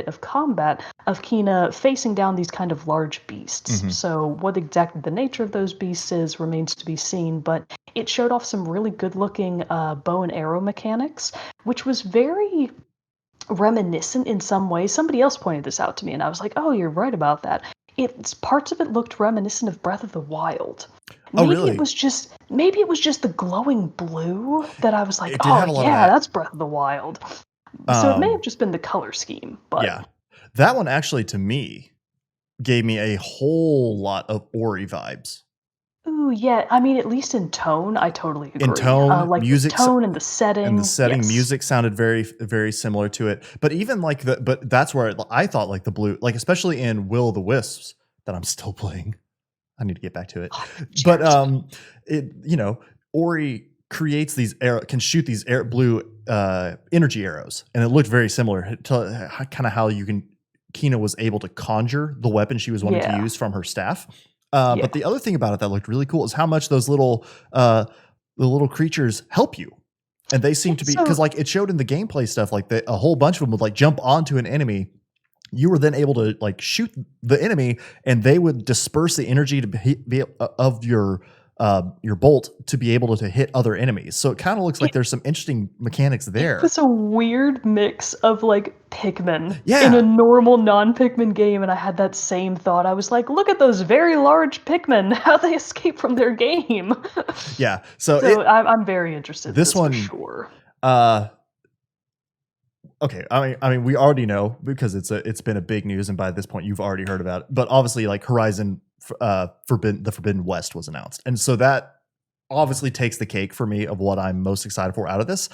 of combat of Kina facing down these kind of large beasts. Mhm. So what exactly the nature of those beasts is remains to be seen, but it showed off some really good looking bow and arrow mechanics, which was very reminiscent in some ways. Somebody else pointed this out to me, and I was like, "Oh, you're right about that." It's parts of it looked reminiscent of Breath of the Wild. Oh, Maybe it really? was just the glowing blue that I was like, It did "Oh have a lot of yeah, that. that's Breath of the Wild." So it may have just been the color scheme, but Yeah. That one actually, to me, gave me a whole lot of Ori vibes. ooh, yeah. I mean, at least in tone, I totally In agree. tone, Like the music tone and the and the setting, setting, yes. music sounded very similar to it. But even like but that's where I thought like the blue, like especially in Will o' the Wisps that I'm still playing. I need to get back to it. Oh, But cheers. it Ori creates these can shoot these blue energy arrows, and it looked very similar to kind of how Kina was able to conjure the weapon she was wanting to Yeah, use from her staff. yeah. But the other thing about it that looked really cool is how much those the little creatures help you. And they seem Yeah, to be, because so like it showed in the gameplay stuff, like a whole bunch of them would like jump onto an enemy. You were then able to like shoot the enemy, and they would disperse the energy to of your bolt to be able to hit other enemies. So it kind of looks like it there's some interesting mechanics it there. was a weird mix of like Pikmin in a Yeah, normal non-Pikmin game, and I had that same thought. I was like, look at those very large Pikmin, how they escape from their game. yeah. So So I'm very interested in this this for one, sure. uh, okay. I mean, we already know because it's been a big news, and by this point you've already heard about it. But obviously, like Horizon, Forbidden West was announced, and so that obviously takes the cake for me of what I'm most excited for out of this.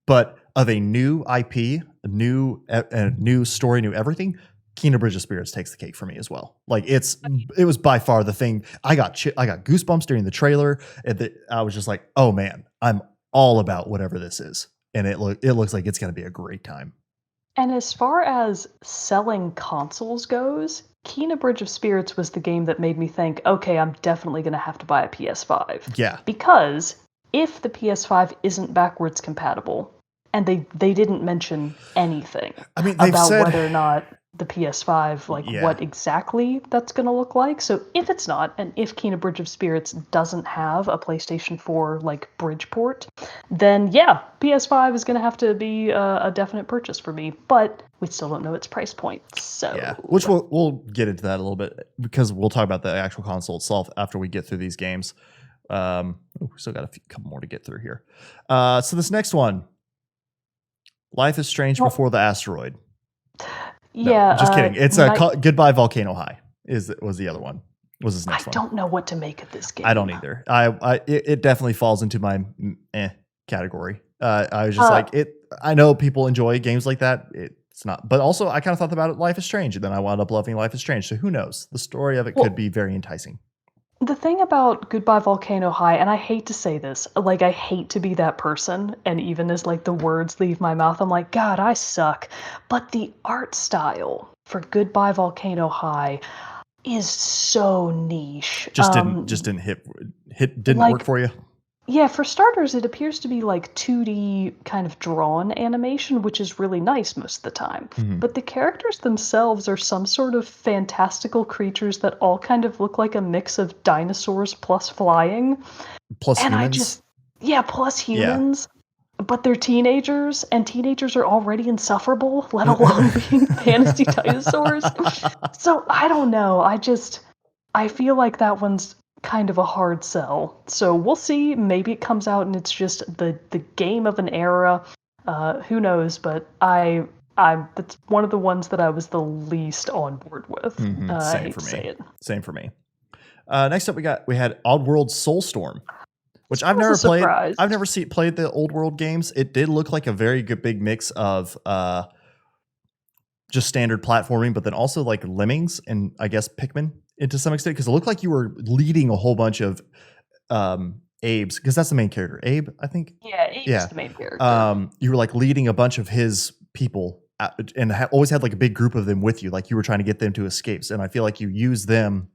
But of a new IP, a new story, new everything, Kingdom Bridge of Spirits takes the cake for me as well. Like it was by far the thing. I got goosebumps during the trailer, and I was just like, oh man, I'm all about whatever this is, and it looks like it's going to be a great time. And as far as selling consoles goes, Kena Bridge of Spirits was the game that made me think, okay, I'm definitely going to have to buy a PS5. Yeah, Because if the PS5 isn't backwards compatible, and they didn't mention anything I mean they've about said, whether or not the PS5, like yeah. what exactly that's going to look like. So if it's not, and if Kena Bridge of Spirits doesn't have a PlayStation 4 like bridge port, then yeah, PS5 is going to have to be a definite purchase for me. But we still don't know its price point. Yeah, So which we'll get into that a little bit because we'll talk about the actual console itself after we get through these games. We still got couple more to get through here. So this next one, Life is Strange well, Before the Asteroid. No, yeah, just kidding. It's night. Goodbye Volcano High. Was the other one? Was this I next one? don't know what to make of this game. I don't either. It definitely falls into my category. I was just like it. I know people enjoy games like that. It's not, but also I kind of thought about it. Life is Strange, and then I wound up loving Life is Strange. So who knows? The story of it could Well, be very enticing. the thing about Goodbye Volcano High, and I hate to say this, like I hate to be that person, and even as like the words leave my mouth, I'm like, God, I suck. But the art style for Goodbye Volcano High is so niche. Just didn't didn't work Like for you. yeah, for starters, it appears to be like 2D kind of drawn animation, which is really nice most of the time. Mhm. But the characters themselves are some sort of fantastical creatures that all kind of look like a mix of dinosaurs plus flying. Plus And I humans. just, yeah, plus Yeah. humans. But they're teenagers, and teenagers are already insufferable, let alone being fantasy dinosaurs. So I don't know. I feel like that one's kind of a hard sell. So we'll see. Maybe it comes out and it's just the game of an era. Who knows? But it's one of the ones that I was the least on board with. I Same hate for to say me. it. Same for me. Next up, we had Oddworld Soulstorm, which This I've was a never played. surprise. I've never played the Old World games. It did look like a very good big mix of just standard platforming, but then also like Lemmings and I guess Pikmin into some extent, because it looked like you were leading a whole bunch of Abe's, because that's the main character. Abe, I think. Yeah, Abe is Yeah. the main character. You were like leading a bunch of his people and always had like a big group of them with you. Like you were trying to get them to escapes. And I feel like you use them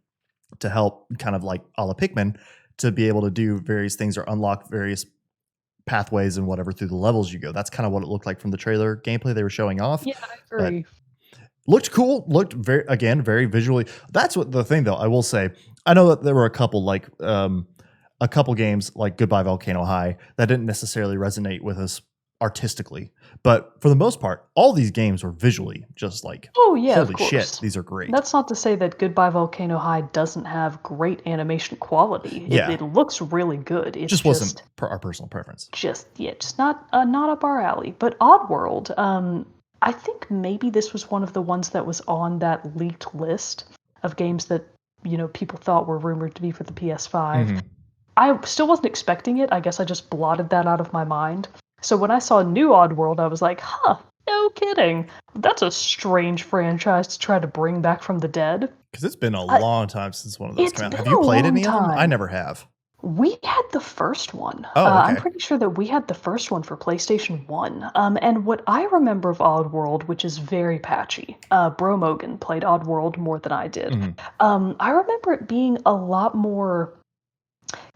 to help kind of like a la Pikmin to be able to do various things or unlock various pathways and whatever through the levels you go. That's kind of what it looked like from the trailer gameplay they were showing off. Yeah, I But agree. looked cool. Looked very visually. That's what the thing though. I will say. I know that there were a couple a couple games like Goodbye Volcano High that didn't necessarily resonate with us artistically, but for the most part, all these games were visually just like, Oh yeah, of holy shit, course. these are great. That's not to say that Goodbye Volcano High doesn't have great animation quality. Yeah. It looks really good. It's Just wasn't our personal preference. just not up our alley. But Oddworld, I think maybe this was one of the ones that was on that leaked list of games that people thought were rumored to be for the PS5. Mhm. I still wasn't expecting it. I guess I just blotted that out of my mind. So when I saw New Oddworld, I was like, huh, no kidding. That's a strange franchise to try to bring back from the dead. Because it's been a long time since one of those It's came out. been Have you a played long any of them? I time. never have. We had the first one. Oh, I'm okay. pretty sure that we had the first one for PlayStation 1. And what I remember of Oddworld, which is very patchy, Bro Mogan played Oddworld more than I did. Mhm. I remember it being a lot more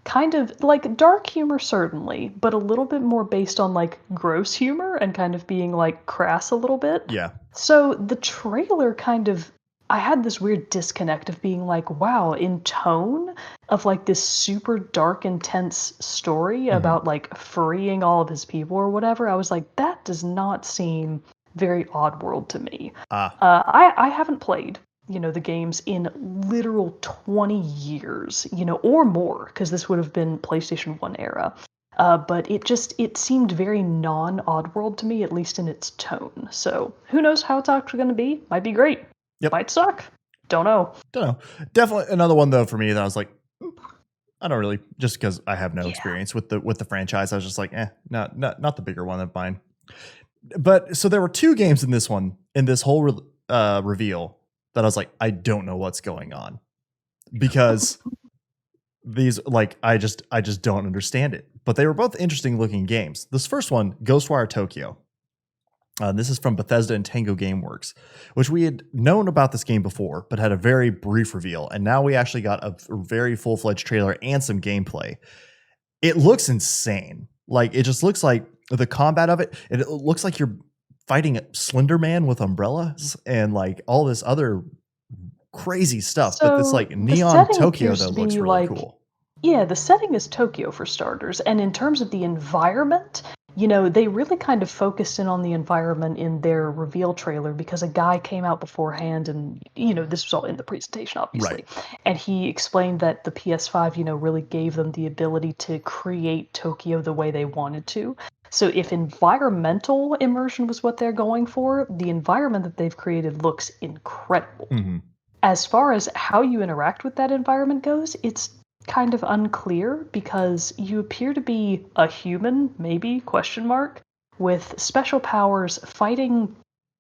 kind of like dark humor, certainly, but a little bit more based on like gross humor and kind of being like crass a little bit. Yeah. So the trailer kind of, I had this weird disconnect of being like, wow, in tone of like this super dark, intense story about like freeing all of his people or whatever. I was like, that does not seem very Oddworld to me. I haven't played the games in literal 20 years, or more, because this would have been PlayStation 1 era. But it seemed very non-Oddworld to me, at least in its tone. So who knows how it's actually going to be? Might be great. Yep. Might suck. Don't know. Definitely another one though for me that I was like, I don't really, just because I have no experience with the franchise. I was just like, not the bigger one of mine. But so there were two games in this one, in this whole reveal, that I was like, I don't know what's going on, because these, like, I just don't understand it. But they were both interesting looking games. This first one, Ghostwire Tokyo. This is from Bethesda and Tango Gameworks, which we had known about this game before, but had a very brief reveal. And now we actually got a very full-fledged trailer and some gameplay. It looks insane. Like, it just looks like the combat of it. It looks like you're fighting Slender Man with umbrellas and like all this other crazy stuff. But it's like neon Tokyo though looks really cool. Yeah, the setting is Tokyo for starters. And in terms of the environment, they really kind of focused in on the environment in their reveal trailer, because a guy came out beforehand and, this was all in the presentation, obviously. Right. And he explained that the PS5, really gave them the ability to create Tokyo the way they wanted to. So if environmental immersion was what they're going for, the environment that they've created looks incredible. Mm-hmm. As far as how you interact with that environment goes, it's kind of unclear, because you appear to be a human, maybe, question mark, with special powers fighting,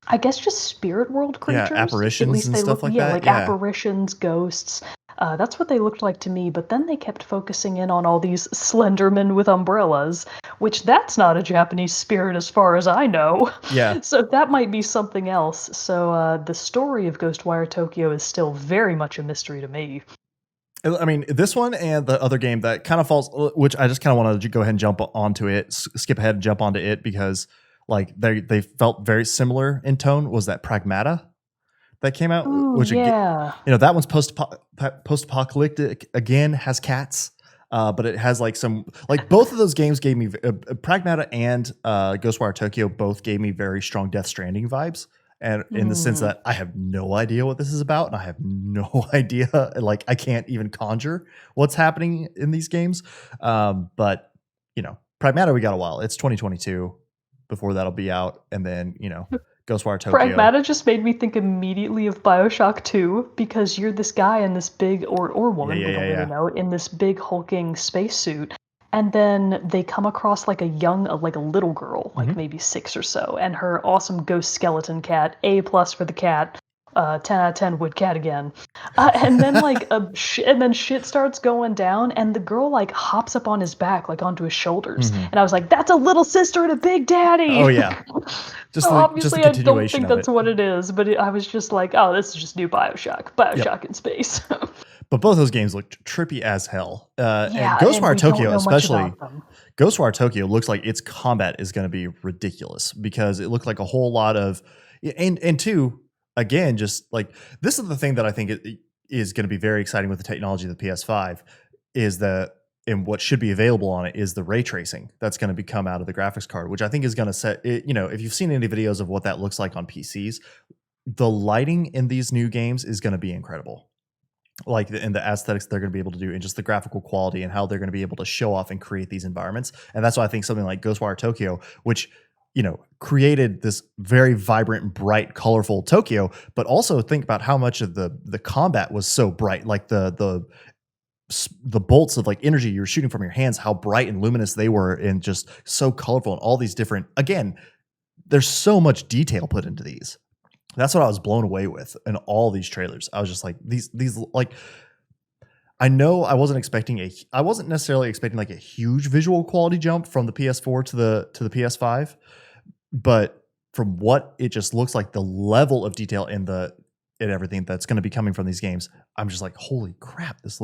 I guess, just spirit world creatures. Yeah, apparitions At least and they stuff look, like that. like apparitions, ghosts. That's what they looked like to me, but then they kept focusing in on all these Slendermen with umbrellas, which that's not a Japanese spirit as far as I know. Yeah. So that might be something else. So the story of Ghostwire Tokyo is still very much a mystery to me. I mean, this one and the other game that kind of falls, which I just kind of want to go ahead and jump onto it, skip ahead and jump onto it, because like they felt very similar in tone, was that Pragmata that came out. Ooh, which yeah. that one's post-apocalyptic, again, has cats, but it has like some, like, both of those games gave me Pragmata and Ghostwire Tokyo both gave me very strong Death Stranding vibes. And in the sense that I have no idea what this is about, and I have no idea, like, I can't even conjure what's happening in these games. But Pragmata, we got a while. It's 2022 before that'll be out, and then Ghostwire Tokyo. Pragmata just made me think immediately of BioShock 2, because you're this guy in this big, or woman, we don't really know, in this big hulking spacesuit. And then they come across like a little girl, like maybe 6 or so, and her awesome ghost skeleton cat, A+ for the cat, 10 out of 10 would cat again. And then and then shit starts going down, and the girl like hops up on his back, like onto his shoulders. And I was like, that's a little sister and a big daddy. Oh yeah. Obviously, I don't think that's what it is, but I was just like, oh, this is just new BioShock in space. But both those games looked trippy as hell. And Yeah, and Ghostwire we don't Tokyo, know much especially, about them. Ghostwire Tokyo looks like its combat is going to be ridiculous because it looked like a whole lot of, and two, again, just like this is the thing that I think is going to be very exciting with the technology of the PS5 is that, and what should be available on it is the ray tracing that's going to come out of the graphics card, which I think is going to set it, if you've seen any videos of what that looks like on PCs, the lighting in these new games is going to be incredible. Like in the aesthetics they're going to be able to do and just the graphical quality and how they're going to be able to show off and create these environments. And that's why I think something like Ghostwire Tokyo, which created this very vibrant, bright, colorful Tokyo, but also think about how much of the combat was so bright, like the bolts of like energy you're shooting from your hands, how bright and luminous they were and just so colorful and all these different, again, there's so much detail put into these. That's what I was blown away with in all these trailers. I was just like, these like, I know I wasn't necessarily expecting like a huge visual quality jump from the PS4 to the PS5, but from what it just looks like, the level of detail in everything that's going to be coming from these games, I'm just like, holy crap, it's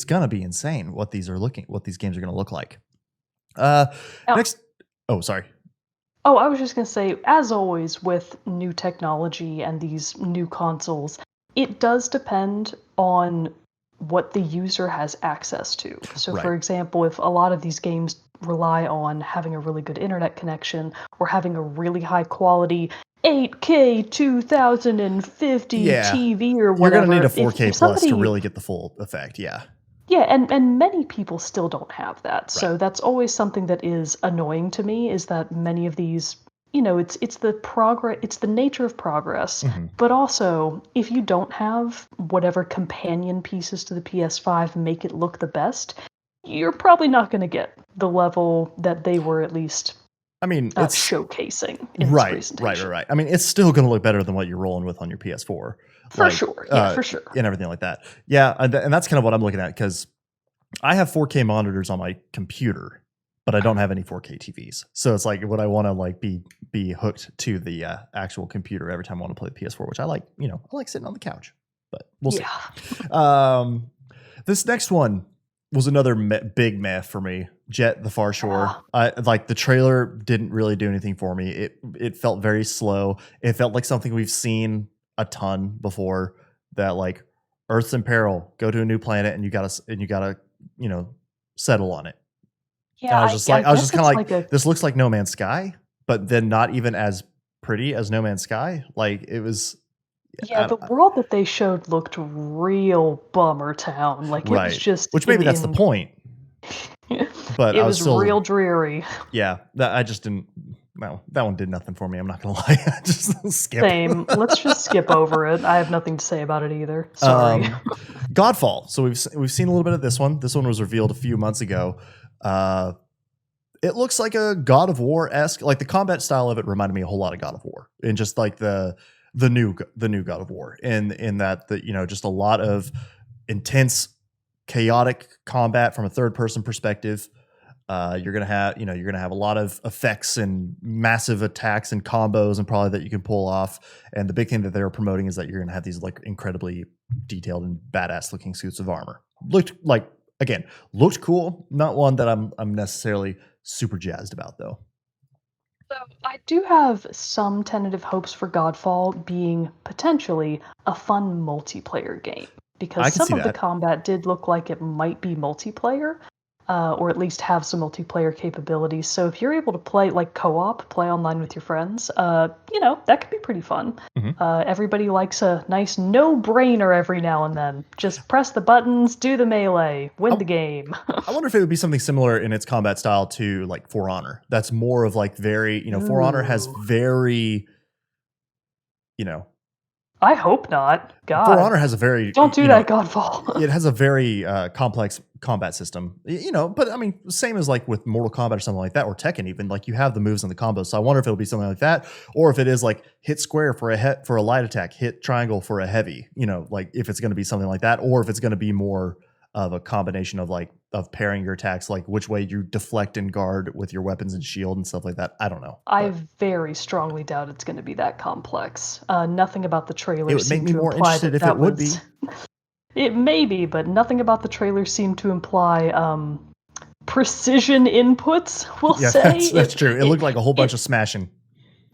going to be insane what these games are going to look like. Next, oh, sorry. Oh, I was just going to say, as always with new technology and these new consoles, it does depend on what the user has access to. So, Right. for example, if a lot of these games rely on having a really good internet connection or having a really high quality 8K 2050 TV or whatever, you're going to need a 4K if plus to somebody, really get the full effect. Yeah. yeah, and many people still don't have that. So Right. that's always something that is annoying to me is that many of these, it's the progress, it's the nature of progress. Mm-hmm. But also, if you don't have whatever companion pieces to the PS5 make it look the best, you're probably not going to get the level that they were at least it's showcasing in this presentation. Right. I mean, it's still going to look better than what you're rolling with on your PS4. For sure. Yeah, for sure. And everything like that. Yeah. And that's kind of what I'm looking at because I have 4K monitors on my computer, but I don't have any 4K TVs. So it's like, would I want to like be hooked to the actual computer every time I want to play the PS4, which I like, I like sitting on the couch, but we'll see. This next one was another big meh for me. Jet the Far Shore. Like the trailer didn't really do anything for me. It felt very slow. It felt like something we've seen a ton before. That like Earth's in peril. Go to a new planet and you gotta settle on it. Yeah, I was just kind of like this looks like No Man's Sky, but then not even as pretty as No Man's Sky. Like it was. Yeah, the world that they showed looked real bummer town. Like it was just, which maybe that's the point. But it was still real dreary. Yeah, I just didn't. No, that one did nothing for me. I'm not gonna lie. Just skip. Same. Let's just skip over it. I have nothing to say about it either. Sorry. Godfall. So we've seen a little bit of this one. This one was revealed a few months ago. It looks like a God of War-esque. Like the combat style of it reminded me a whole lot of God of War, and just like the new God of War, in that just a lot of intense, chaotic combat from a third person perspective. You're gonna have a lot of effects and massive attacks and combos and probably that you can pull off. And the big thing that they're promoting is that you're gonna have these like incredibly detailed and badass looking suits of armor. Looked cool. Not one that I'm necessarily super jazzed about though. So I do have some tentative hopes for Godfall being potentially a fun multiplayer game because some of the combat did look like it might be multiplayer. Or at least have some multiplayer capabilities. So if you're able to play like co-op, play online with your friends, that could be pretty fun. Mm-hmm. Everybody likes a nice no-brainer every now and then. Just press the buttons, do the melee, win the game. I wonder if it would be something similar in its combat style to like For Honor. That's more of like very, For Honor has very, I hope not. God. For Honor has a very... Don't do that, Godfall. It has a very complex combat system, but I mean, same as like with Mortal Kombat or something like that, or Tekken even, like you have the moves and the combos. So I wonder if it'll be something like that, or if it is like hit square for a light attack, hit triangle for a heavy, like if it's going to be something like that, or if it's going to be more of a combination of pairing your attacks, like which way you deflect and guard with your weapons and shield and stuff like that. I don't know. I very strongly doubt it's going to be that complex. Nothing about the trailer. It would make me more interested if it would be. It may be, but nothing about the trailer seemed to imply precision inputs, we'll Yeah, say. that's true. It looked like a whole bunch of smashing.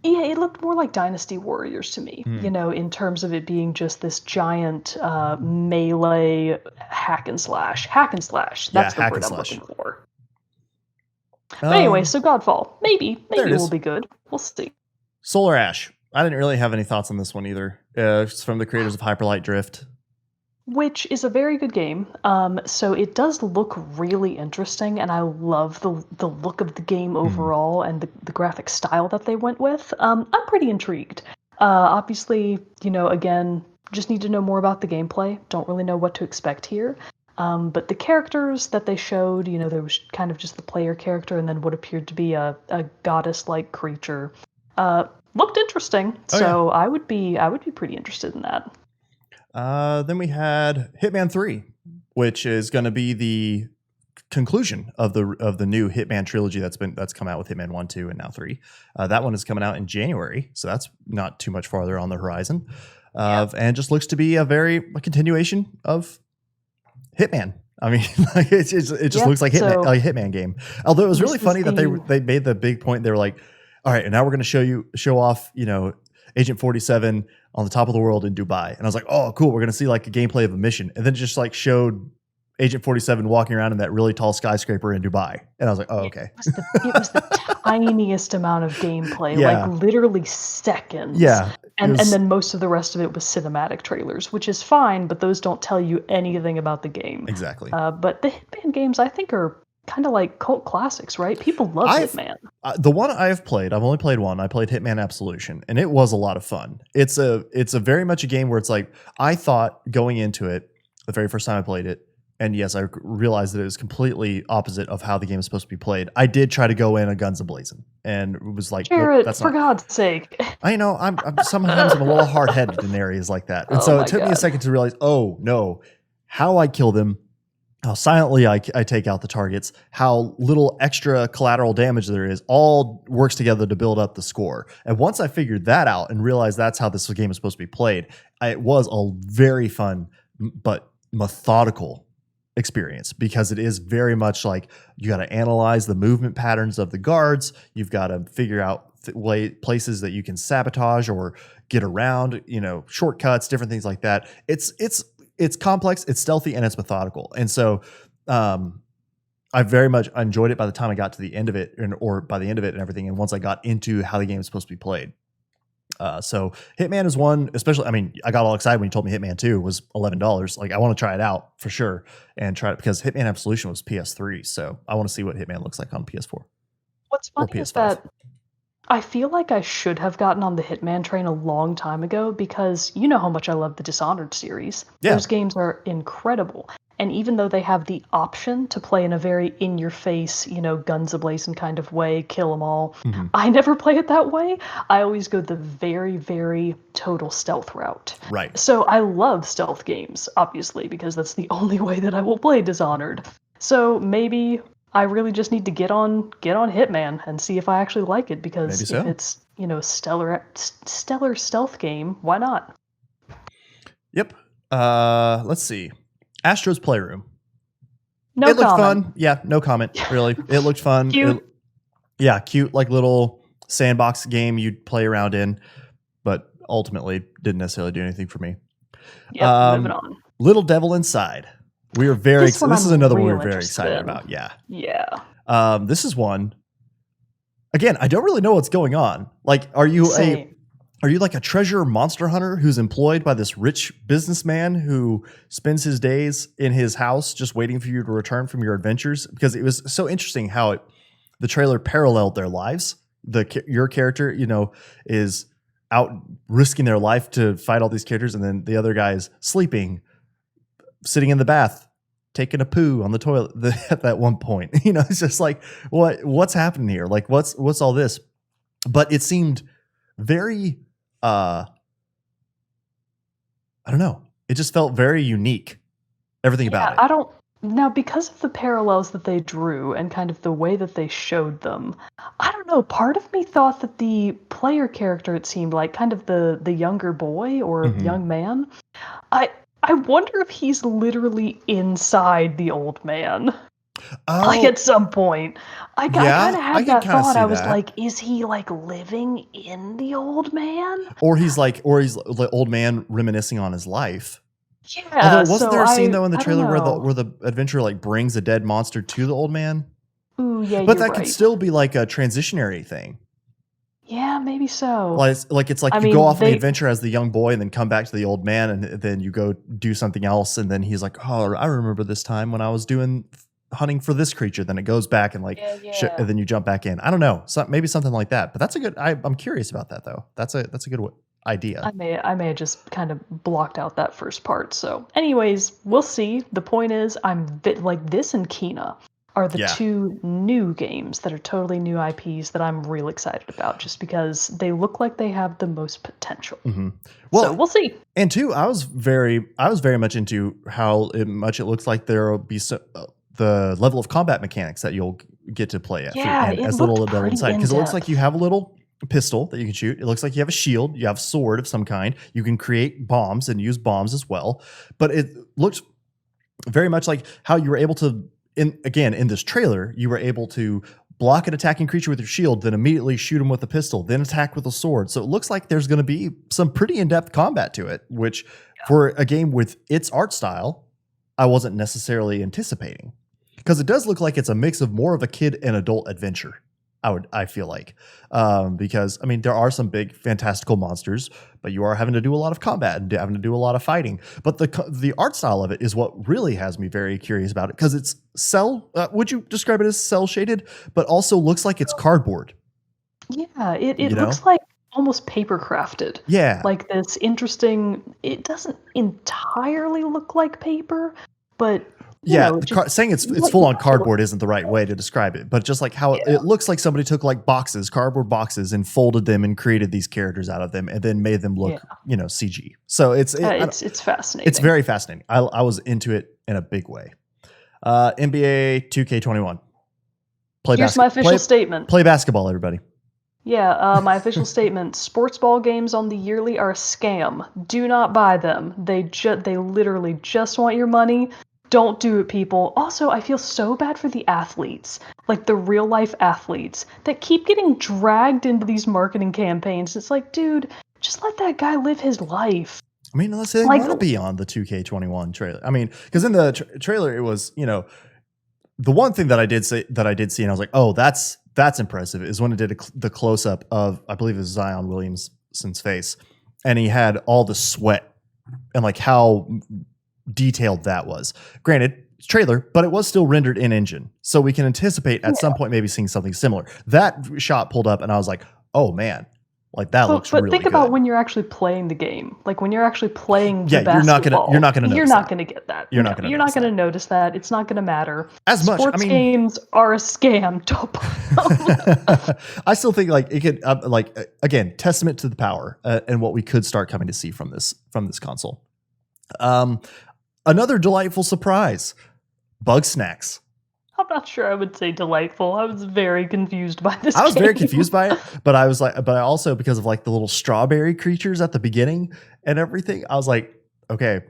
Yeah, it looked more like Dynasty Warriors to me, Hmm. in terms of it being just this giant melee hack and slash. Hack and slash, Yeah, that's the hack word and I'm slash. looking for. But anyway, so Godfall. Maybe There it it will is. be good. We'll see. Solar Ash. I didn't really have any thoughts on this one either. It's from the creators of Hyperlight Drift. Which is a very good game. So it does look really interesting, and I love the look of the game overall and the graphic style that they went with. I'm pretty intrigued. Obviously, again, just need to know more about the gameplay. Don't really know what to expect here. But the characters that they showed, there was kind of just the player character and then what appeared to be a goddess-like creature. Looked interesting, Oh, yeah. so I would be pretty interested in that. Then we had Hitman 3, which is going to be the conclusion of the new Hitman trilogy that's come out with Hitman 1, 2, and now 3. That one is coming out in January, so that's not too much farther on the horizon. And just looks to be a continuation of Hitman. I mean, it just looks like Hitman, like a Hitman game. Although it was really funny that they made the big point. They were like, all right, and now we're going to show off, Agent 47 on the top of the world in Dubai. And I was like, oh, cool. We're going to see like a gameplay of a mission. And then it just like showed Agent 47 walking around in that really tall skyscraper in Dubai. And I was like, oh, okay. It was the tiniest amount of gameplay, like literally seconds. Yeah. And then most of the rest of it was cinematic trailers, which is fine, but those don't tell you anything about the game. Exactly. But the Hitman games, I think, are kind of like cult classics, right? People love Hitman. The one I've played, I've only played one. I played Hitman Absolution, and it was a lot of fun. It's a very much a game where it's like, I thought going into it, the very first time I played it, and yes, I realized that it was completely opposite of how the game is supposed to be played. I did try to go in a guns a-blazing, and it was like, Jared, nope, for God's sake. I know, I'm sometimes I'm a little hard-headed in areas like that. And so it took me a second to realize, oh, no, how I kill them, how silently I take out the targets, how little extra collateral damage there is, all works together to build up the score. And once I figured that out and realized that's how this game is supposed to be played, it was a very fun but methodical experience, because it is very much like you got to analyze the movement patterns of the guards. You've got to figure out places that you can sabotage or get around, shortcuts, different things like that. It's complex, it's stealthy, and it's methodical. And so I very much enjoyed it by the time I got to the end of it, or by the end of it and everything. And once I got into how the game is supposed to be played. So Hitman is one, especially, I mean, I got all excited when you told me Hitman 2 was $11. Like, I want to try it out for sure and try it, because Hitman Absolution was PS3. So I want to see what Hitman looks like on PS4. What's funny is that I feel like I should have gotten on the Hitman train a long time ago, because you know how much I love the Dishonored series. Yeah. Those games are incredible. And even though they have the option to play in a very in-your-face, guns a-blazing kind of way, kill them all, I never play it that way. I always go the very, very total stealth route. Right. So I love stealth games, obviously, because that's the only way that I will play Dishonored. So maybe I really just need to get on Hitman and see if I actually like it, because if it's, stellar stealth game, why not? Yep. Let's see. Astro's Playroom. No it looked comment. fun. Yeah, no comment, really. It looked fun. Cute. Cute, like little sandbox game you'd play around in, but ultimately didn't necessarily do anything for me. Yep, moving on. Little Devil Inside. We are very excited. This is another one we're very excited in. about. Yeah. Yeah. This is one. Again, I don't really know what's going on. Like, are you like a treasure monster hunter who's employed by this rich businessman who spends his days in his house just waiting for you to return from your adventures? Because it was so interesting how the trailer paralleled their lives. Your character, is out risking their life to fight all these characters, and then the other guy is sleeping, sitting in the bath, taking a poo on the toilet at that one point. It's just like, what's happening here? Like, what's all this? But it seemed very, I don't know. It just felt very unique. Everything about it. Now, because of the parallels that they drew and kind of the way that they showed them, I don't know, part of me thought that the player character, it seemed like kind of the younger boy or young man, I I wonder if he's literally inside the old man. Like Oh, at some point. I kind yeah, of I had can that kind of thought. see I was that. like, is he like living in the old man? Or he's the old man reminiscing on his life. Although, Yeah, wasn't so there a scene though in the I don't trailer know. where the adventurer like brings a dead monster to the old man? Ooh, yeah, But you're that could right. still be like a transitionary thing. Yeah, maybe so. It's like I you go mean, off on the they adventure as the young boy and then come back to the old man and then you go do something else and then he's like, "Oh, I remember this time when I was doing hunting for this creature." Then it goes back and like Yeah, and yeah. then you jump back in. I don't know. Maybe something like that. But that's a good I'm curious about that though. That's a good idea. I may have just kind of blocked out that first part. So, anyways, we'll see. The point is, like this and Kena are the Yeah. two new games that are totally new IPs that I'm real excited about, just because they look like they have the most potential. Mhm. So Well, we'll see. and two, I was very much into how much it looks like there will be the level of combat mechanics that you'll get to play at Yeah, and it as little looked Adele pretty inside in because it looks like you depth. have a little pistol that you can shoot. It looks like you have a shield, you have a sword of some kind. You can create bombs and use bombs as well. But it looks very much like how you were able to in this trailer, you were able to block an attacking creature with your shield, then immediately shoot him with a pistol, then attack with a sword. So it looks like there's going to be some pretty in-depth combat to it, which for a game with its art style, I wasn't necessarily anticipating. Because it does look like it's a mix of more of a kid and adult adventure. I feel like because I mean there are some big fantastical monsters, but you are having to do a lot of combat and having to do a lot of fighting. But the art style of it is what really has me very curious about it because it's cell. Would you describe it as cell shaded, but also looks like it's cardboard? Yeah, it You know? looks like almost paper crafted. Yeah, Like this interesting, it doesn't entirely look like paper, but yeah. it just Saying it's what full you on want it to look cardboard isn't the right way to describe it, but just like how yeah. it looks like somebody took like boxes, cardboard boxes, and folded them and created these characters out of them, and then made them Yeah. look CG. So It's it's fascinating. very fascinating. I was into it in a big way. NBA 2K21. Here's my official statement. Play basketball, everybody. Yeah, my official statement. Sports ball games on the yearly are a scam. Do not buy them. They literally just want your money. Don't do it, people. Also, I feel so bad for the athletes, like the real life athletes that keep getting dragged into these marketing campaigns. It's like, dude, just let that guy live his life. I mean, unless they Like, want to be on the 2K21 trailer. I mean, because in the trailer it was, the one thing that I did see and I was like, oh, that's impressive is when it did the close up of I believe it was Zion Williamson's face, and he had all the sweat and like how detailed that was. Granted, it's trailer, but it was still rendered in engine, so we can anticipate at some point maybe seeing something similar. That shot pulled up, and I was like, oh man, like that looks but really think about good. when you're actually playing the game. Like when you're actually playing the Yeah, basketball, you're not gonna you're notice not that. going to get that. You're No, not gonna you're notice not going to that notice that. It's not going to matter. as much. I Sports mean, games are a scam. Don't buy them. I still think like it could again testament to the power and what we could start coming to see from this console. Another delightful surprise, Bug Snacks. I'm not sure I would say delightful. I was very confused by this I was game. very confused by it, but I also because of like the little strawberry creatures at the beginning and everything, I was like, okay,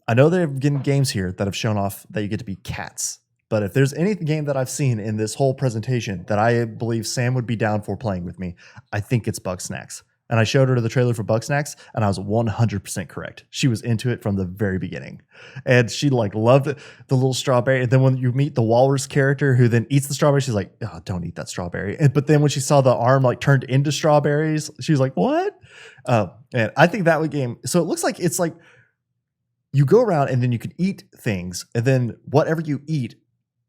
I know they've getting games here that have shown off that you get to be cats. But if there's any game that I've seen in this whole presentation that I believe Sam would be down for playing with me, I think it's Bug Snacks. And I showed her the trailer for Bug Snacks, and I was 100% correct. She was into it from the very beginning. And she like loved it, the little strawberry. And then when you meet the walrus character who then eats the strawberry, she's like, oh, don't eat that strawberry. But then when she saw the arm like turned into strawberries, she was like, what? And I think that game, so it looks like it's like you go around and then you can eat things, and then whatever you eat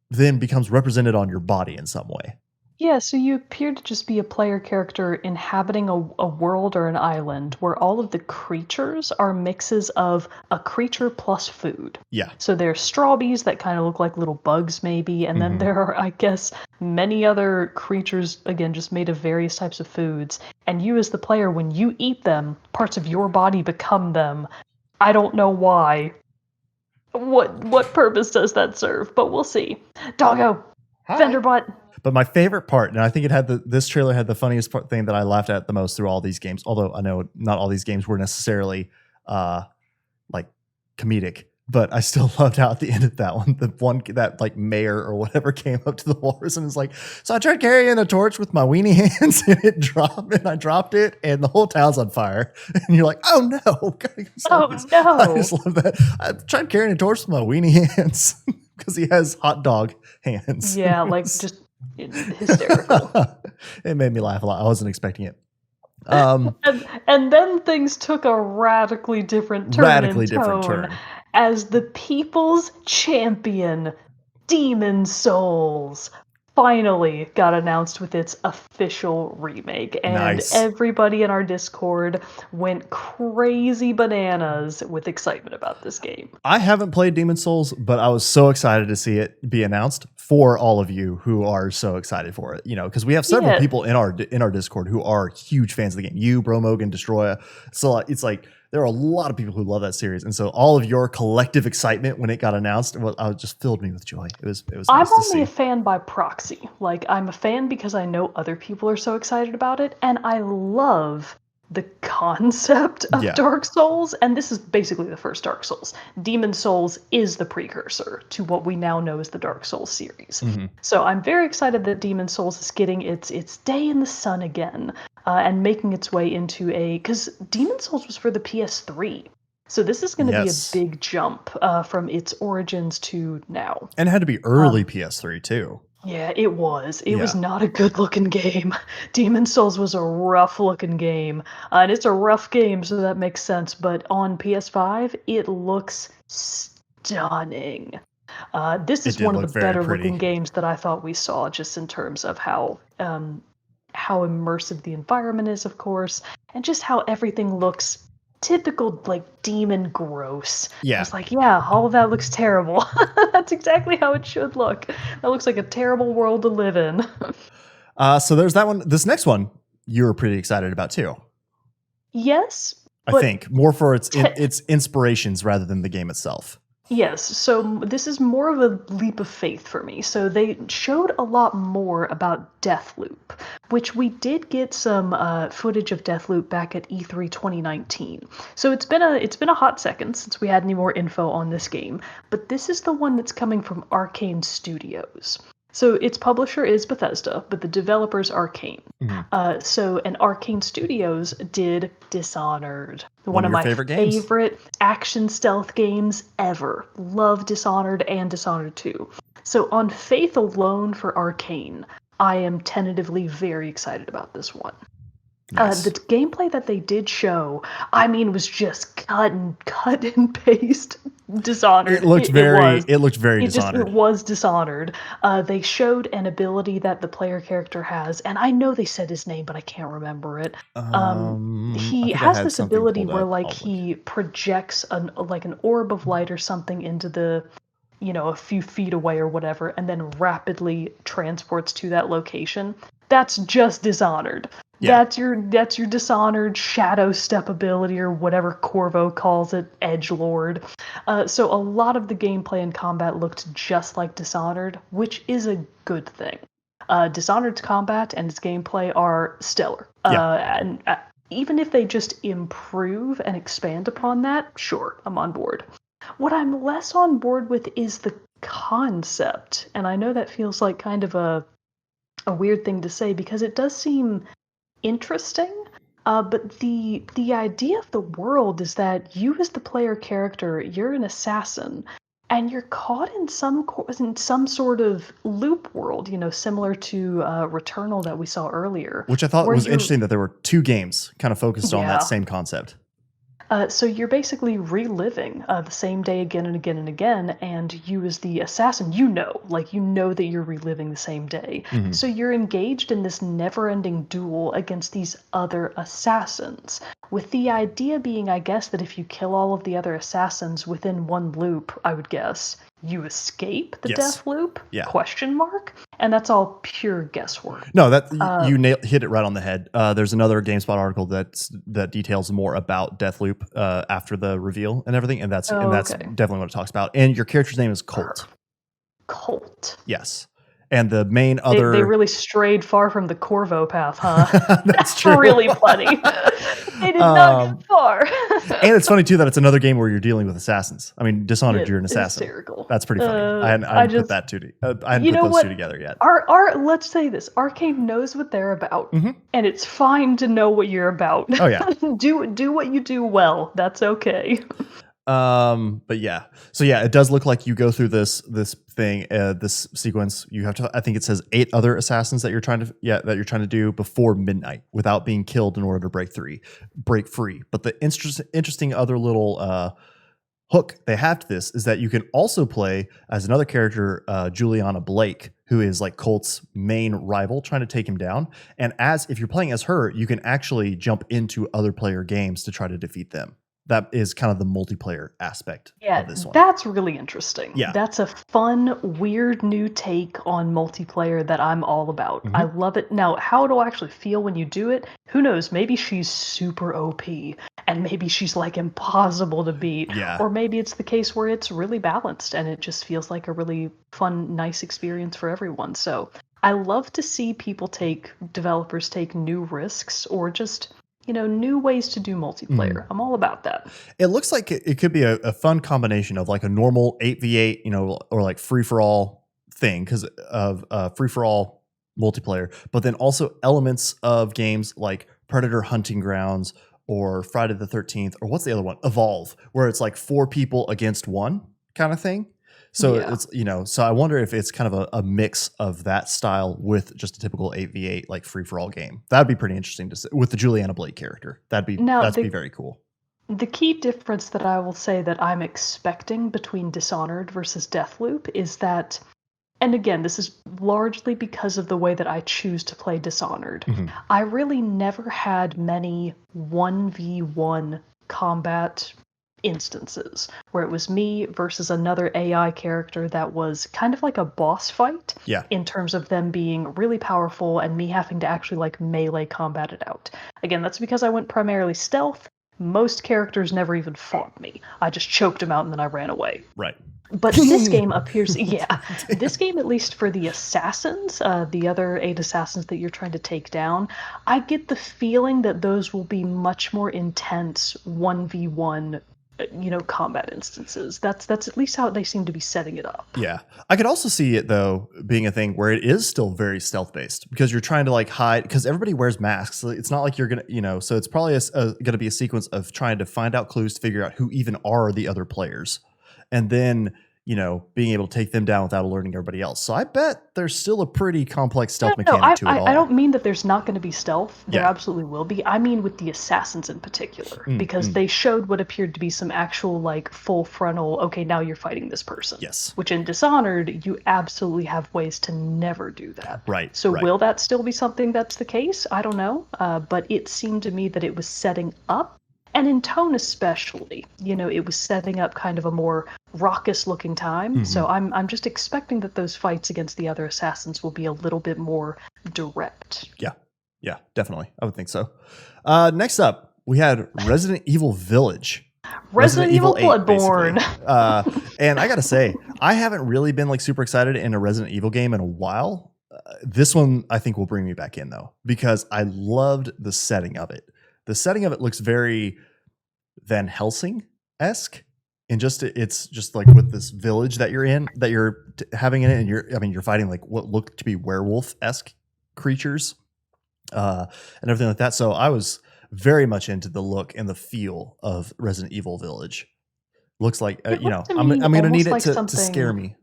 then becomes represented on your body in some way. Yeah, so you appear to just be a player character inhabiting a world or an island where all of the creatures are mixes of a creature plus food. Yeah. So there's strawbees that kind of look like little bugs, maybe, and then Mhm. there are, I guess, many other creatures, again, just made of various types of foods. And you, as the player, when you eat them, parts of your body become them. I don't know why. What purpose does that serve? But we'll see. Doggo, fender butt. But my favorite part, and I think it had this trailer had the funniest thing that I laughed at the most through all these games. Although I know not all these games were necessarily like comedic. But I still loved how at the end of that one, that like mayor or whatever came up to the horse and was like, so I tried carrying a torch with my weenie hands and it dropped and I dropped it and the whole town's on fire. And you're like, oh no. Oh I no. just love that. I tried carrying a torch with my weenie hands because he has hot dog hands. Yeah, like just hysterical. It made me laugh a lot. I wasn't expecting it. And then things took a radically different turn as the people's champion, Demon Souls, finally got announced with its official remake. And everybody in our Discord went crazy bananas with excitement about this game. I haven't played Demon Souls, but I was so excited to see it be announced for all of you who are so excited for it. You know, because we have several people in our Discord who are huge fans of the game. You, Bro, Mogan, Destroya. So it's like there are a lot of people who love that series, and so all of your collective excitement when it got announced, just filled me with joy. It was. I'm only a fan by proxy. Like, I'm a fan because I know other people are so excited about it, and I love the concept of Dark Souls, and this is basically the first Dark Souls. Demon Souls is the precursor to what we now know as the Dark Souls series. So I'm very excited that Demon Souls is getting its day in the sun again, and making its way into because Demon Souls was for the PS3. So this is going to be a big jump from its origins to now. And it had to be early PS3 too. Yeah, it was. It was not a good-looking game. Demon Souls was a rough-looking game. And it's a rough game, so that makes sense. But on PS5, it looks stunning. This is one of the better-looking games that I thought we saw, just in terms of how immersive the environment is, of course, and just how everything looks typical, like, demon gross. Yeah. I was like, yeah, all of that looks terrible. That's exactly how it should look. That looks like a terrible world to live in. So there's that one. This next one you were pretty excited about too. Yes. I think more for its inspirations rather than the game itself. Yes, so this is more of a leap of faith for me. So they showed a lot more about Deathloop, which we did get some footage of Deathloop back at E3 2019. So it's been a hot second since we had any more info on this game, but this is the one that's coming from Arcane Studios. So its publisher is Bethesda, but the developer's Arcane. And Arcane Studios did Dishonored. One of my favorite action stealth games ever. Love Dishonored and Dishonored 2. So on faith alone for Arcane, I am tentatively very excited about this one. Nice. The gameplay that they did show, I mean, was just cut and paste Dishonored. It looked very Dishonored. It was Dishonored. They showed an ability that the player character has, and I know they said his name, but I can't remember it. He has this ability where, like, he projects an orb of light or something into the, a few feet away or whatever, and then rapidly transports to that location. That's just Dishonored. Yeah. That's your Dishonored shadow step ability, or whatever Corvo calls it, edgelord. So a lot of the gameplay and combat looked just like Dishonored, which is a good thing. Dishonored's combat and its gameplay are stellar. And even if they just improve and expand upon that, sure, I'm on board. What I'm less on board with is the concept, and I know that feels like kind of a weird thing to say because it does seem interesting, but the idea of the world is that you, as the player character, you're an assassin, and you're caught in some sort of loop world, similar to Returnal that we saw earlier. Which I thought was interesting that there were two games kind of focused on that same concept. So you're basically reliving the same day again and again and again, and you as the assassin, you know that you're reliving the same day. Mm-hmm. So you're engaged in this never-ending duel against these other assassins, with the idea being, I guess, that if you kill all of the other assassins within one loop, I would guess, you escape the death loop? Yeah. Question mark? And that's all pure guesswork. No, you hit it right on the head. There's another GameSpot article that details more about Deathloop after the reveal and everything, and that's definitely what it talks about. And your character's name is Colt. Colt. Yes. And the main They other really strayed far from the Corvo path, huh? That's true. Really funny. They did not go far. And it's funny too that it's another game where you're dealing with assassins. I mean, Dishonored, you're an assassin. Hysterical. That's pretty funny. I hadn't put that two. I hadn't You put know those what? two together yet. Let's say this: Arcade knows what they're about, Mhm. and it's fine to know what you're about. Oh yeah. do what you do well. That's okay. But yeah. So yeah, it does look like you go through this thing, this sequence. You have to. I think it says 8 other assassins that you're trying to do before midnight without being killed in order to break free. But the interesting other little hook they have to this is that you can also play as another character, Juliana Blake, who is like Colt's main rival, trying to take him down. And if you're playing as her, you can actually jump into other player games to try to defeat them. That is kind of the multiplayer aspect of this one. That's really interesting. Yeah. That's a fun, weird new take on multiplayer that I'm all about. I love it. Now, how it'll actually feel when you do it, who knows? Maybe she's super OP, and maybe she's like impossible to beat. Yeah. Or maybe it's the case where it's really balanced and it just feels like a really fun, nice experience for everyone. So I love to see developers take new risks or just new ways to do multiplayer. I'm all about that. It looks like it could be a fun combination of like a normal 8v8, or like free-for-all thing because of free-for-all multiplayer, but then also elements of games like Predator Hunting Grounds or Friday the 13th, or what's the other one? Evolve, where it's like 4 people against 1 kind of thing. So it's, so I wonder if it's kind of a mix of that style with just a typical 8v8 like free for all game. That'd be pretty interesting to see with the Juliana Blake character. That'd be very cool. The key difference that I will say that I'm expecting between Dishonored versus Deathloop is that, and again, this is largely because of the way that I choose to play Dishonored. I really never had many 1v1 combat instances where it was me versus another AI character that was kind of like a boss fight in terms of them being really powerful and me having to actually like melee combat it out. Again, that's because I went primarily stealth. Most characters never even fought me. I just choked them out and then I ran away. Right. But this game appears, this game, at least for the assassins, the other 8 assassins that you're trying to take down, I get the feeling that those will be much more intense 1v1 combat instances. That's at least how they seem to be setting it up. Yeah. I could also see it though being a thing where it is still very stealth based because you're trying to like hide because everybody wears masks. So it's not like you're going to, so it's probably going to be a sequence of trying to find out clues to figure out who even are the other players. And then, being able to take them down without alerting everybody else. So I bet there's still a pretty complex stealth mechanic to it all. I don't mean that there's not going to be stealth. There absolutely will be. I mean with the assassins in particular, because they showed what appeared to be some actual like full frontal, okay, now you're fighting this person. Yes. Which in Dishonored, you absolutely have ways to never do that. Right. So will that still be something that's the case? I don't know. But it seemed to me that it was setting up, and in tone especially, it was setting up kind of a more raucous looking time. So I'm just expecting that those fights against the other assassins will be a little bit more direct. Yeah, definitely. I would think so. Next up, we had Resident Evil Village. Resident Evil 8, Bloodborne. And I gotta say, I haven't really been like super excited in a Resident Evil game in a while. This one I think will bring me back in though, because I loved the setting of it. The setting of it looks very Van Helsing-esque, and it's just like with this village that you're in, that you're having in it, and you're fighting like what look to be werewolf-esque creatures, and everything like that. So I was very much into the look and the feel of Resident Evil Village. Looks like I'm gonna need it to scare me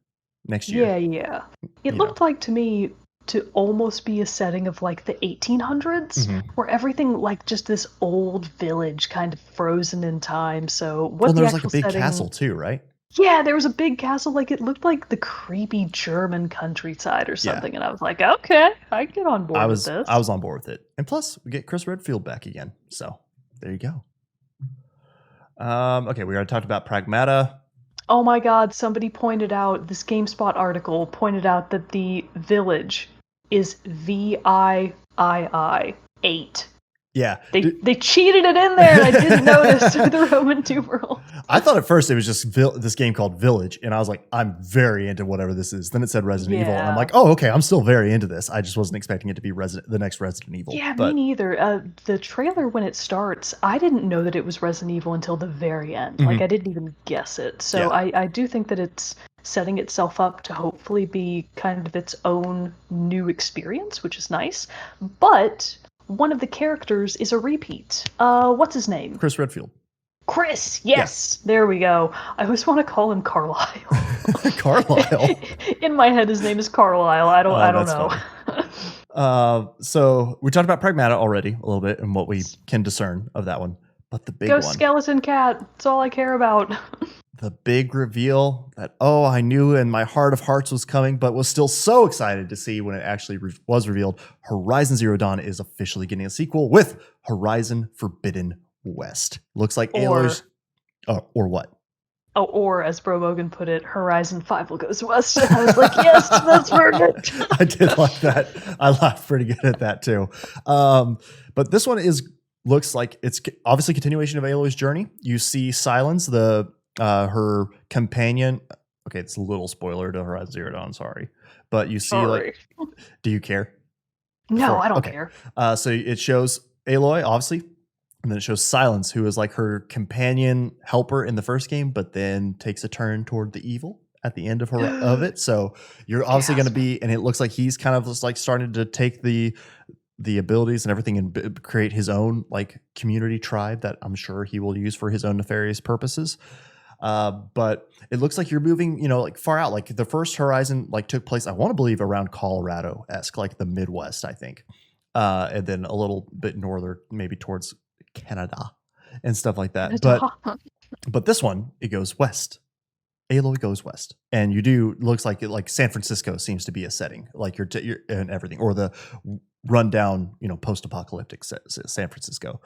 next year. Yeah. It looked like to me to almost be a setting of like the 1800s, where everything like just this old village kind of frozen in time. So there was like a big castle too, right? Yeah, there was a big castle. Like it looked like the creepy German countryside or something, and I was like, okay, I get on board with this. I was on board with it, and plus we get Chris Redfield back again. So there you go. Okay, we already talked about Pragmata. Oh my God! Somebody pointed out, this GameSpot article pointed out that the village is VIII 8. Yeah. They cheated it in there. I didn't notice with the Roman numerals. I thought at first it was just this game called Village, and I was like, I'm very into whatever this is. Then it said Resident Evil, and I'm like, oh, okay, I'm still very into this. I just wasn't expecting it to be the next Resident Evil. Yeah, me neither. The trailer, when it starts, I didn't know that it was Resident Evil until the very end. Like, I didn't even guess it. So I do think that it's setting itself up to hopefully be kind of its own new experience, which is nice. But one of the characters is a repeat. What's his name? Chris Redfield. Chris, yes, there we go. I always want to call him Carlisle. Carlisle. In my head, his name is Carlisle. I don't know. So we talked about Pragmata already a little bit and what we can discern of that one, but the big one, Skeleton Cat. That's all I care about. The big reveal that I knew in my heart of hearts was coming, but was still so excited to see when it actually was revealed. Horizon Zero Dawn is officially getting a sequel with Horizon Forbidden West. Looks like Aloy's... or what? Oh, or as Bro Mogan put it, Horizon 5 will goes west. And I was like, yes, that's perfect. I did like that. I laughed pretty good at that too. But this one looks like it's obviously a continuation of Aloy's journey. You see Silence, her companion. Okay, it's a little spoiler to Horizon Zero Dawn, sorry. But you see, do you care? No, I don't care. So it shows Aloy, obviously. And then it shows Silence, who is like her companion helper in the first game, but then takes a turn toward the evil at the end of it. So you're obviously going to be, and it looks like he's kind of just like starting to take the abilities and everything and create his own like community tribe that I'm sure he will use for his own nefarious purposes. But it looks like you're moving, like far out. Like the first Horizon like took place, I want to believe, around Colorado-esque, like the Midwest, I think. And then a little bit northern, maybe towards Canada and stuff like that. But this one, it goes west. Aloy goes west, and looks like San Francisco seems to be a setting, like you're and everything, or the rundown, post-apocalyptic San Francisco.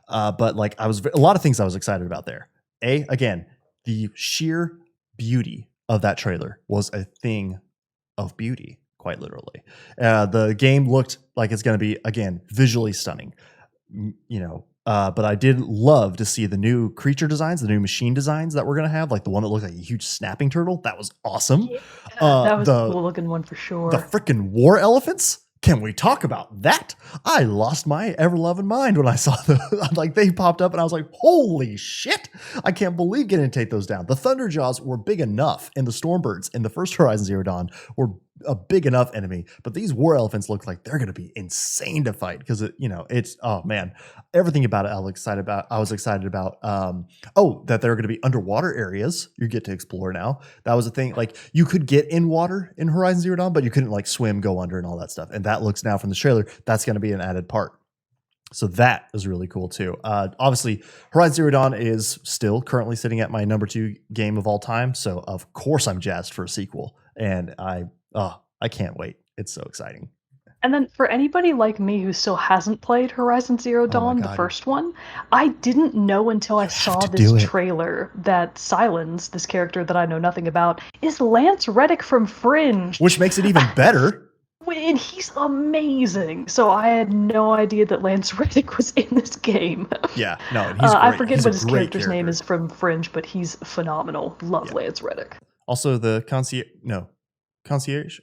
But like a lot of things I was excited about there. Again, the sheer beauty of that trailer was a thing of beauty, quite literally. The game looked like it's going to be, again, visually stunning, but I did love to see the new creature designs, the new machine designs that we're going to have, like the one that looked like a huge snapping turtle. That was awesome. Yeah, that was a cool looking one for sure. The freaking war elephants. Can we talk about that? I lost my ever-loving mind when I saw they popped up and I was like, holy shit. I can't believe getting to take those down. The Thunderjaws were big enough, and the Stormbirds in the first Horizon Zero Dawn were a big enough enemy, but these war elephants look like they're going to be insane to fight because it's oh man, everything about it I was excited about. That there are going to be underwater areas you get to explore now. That was a thing. Like you could get in water in Horizon Zero Dawn, but you couldn't like swim, go under, and all that stuff. And that looks now from the trailer that's going to be an added part. So that is really cool too. Obviously, Horizon Zero Dawn is still currently sitting at my number 2 game of all time. So of course I'm jazzed for a sequel, and I can't wait. It's so exciting. And then for anybody like me who still hasn't played Horizon Zero Dawn, the first one, I didn't know until I saw this trailer that Silence, this character that I know nothing about, is Lance Reddick from Fringe. Which makes it even better. And he's amazing. So I had no idea that Lance Reddick was in this game. Yeah, no, he's great. I forget what his character's name is from Fringe, but he's phenomenal. Love Lance Reddick. Also, the concierge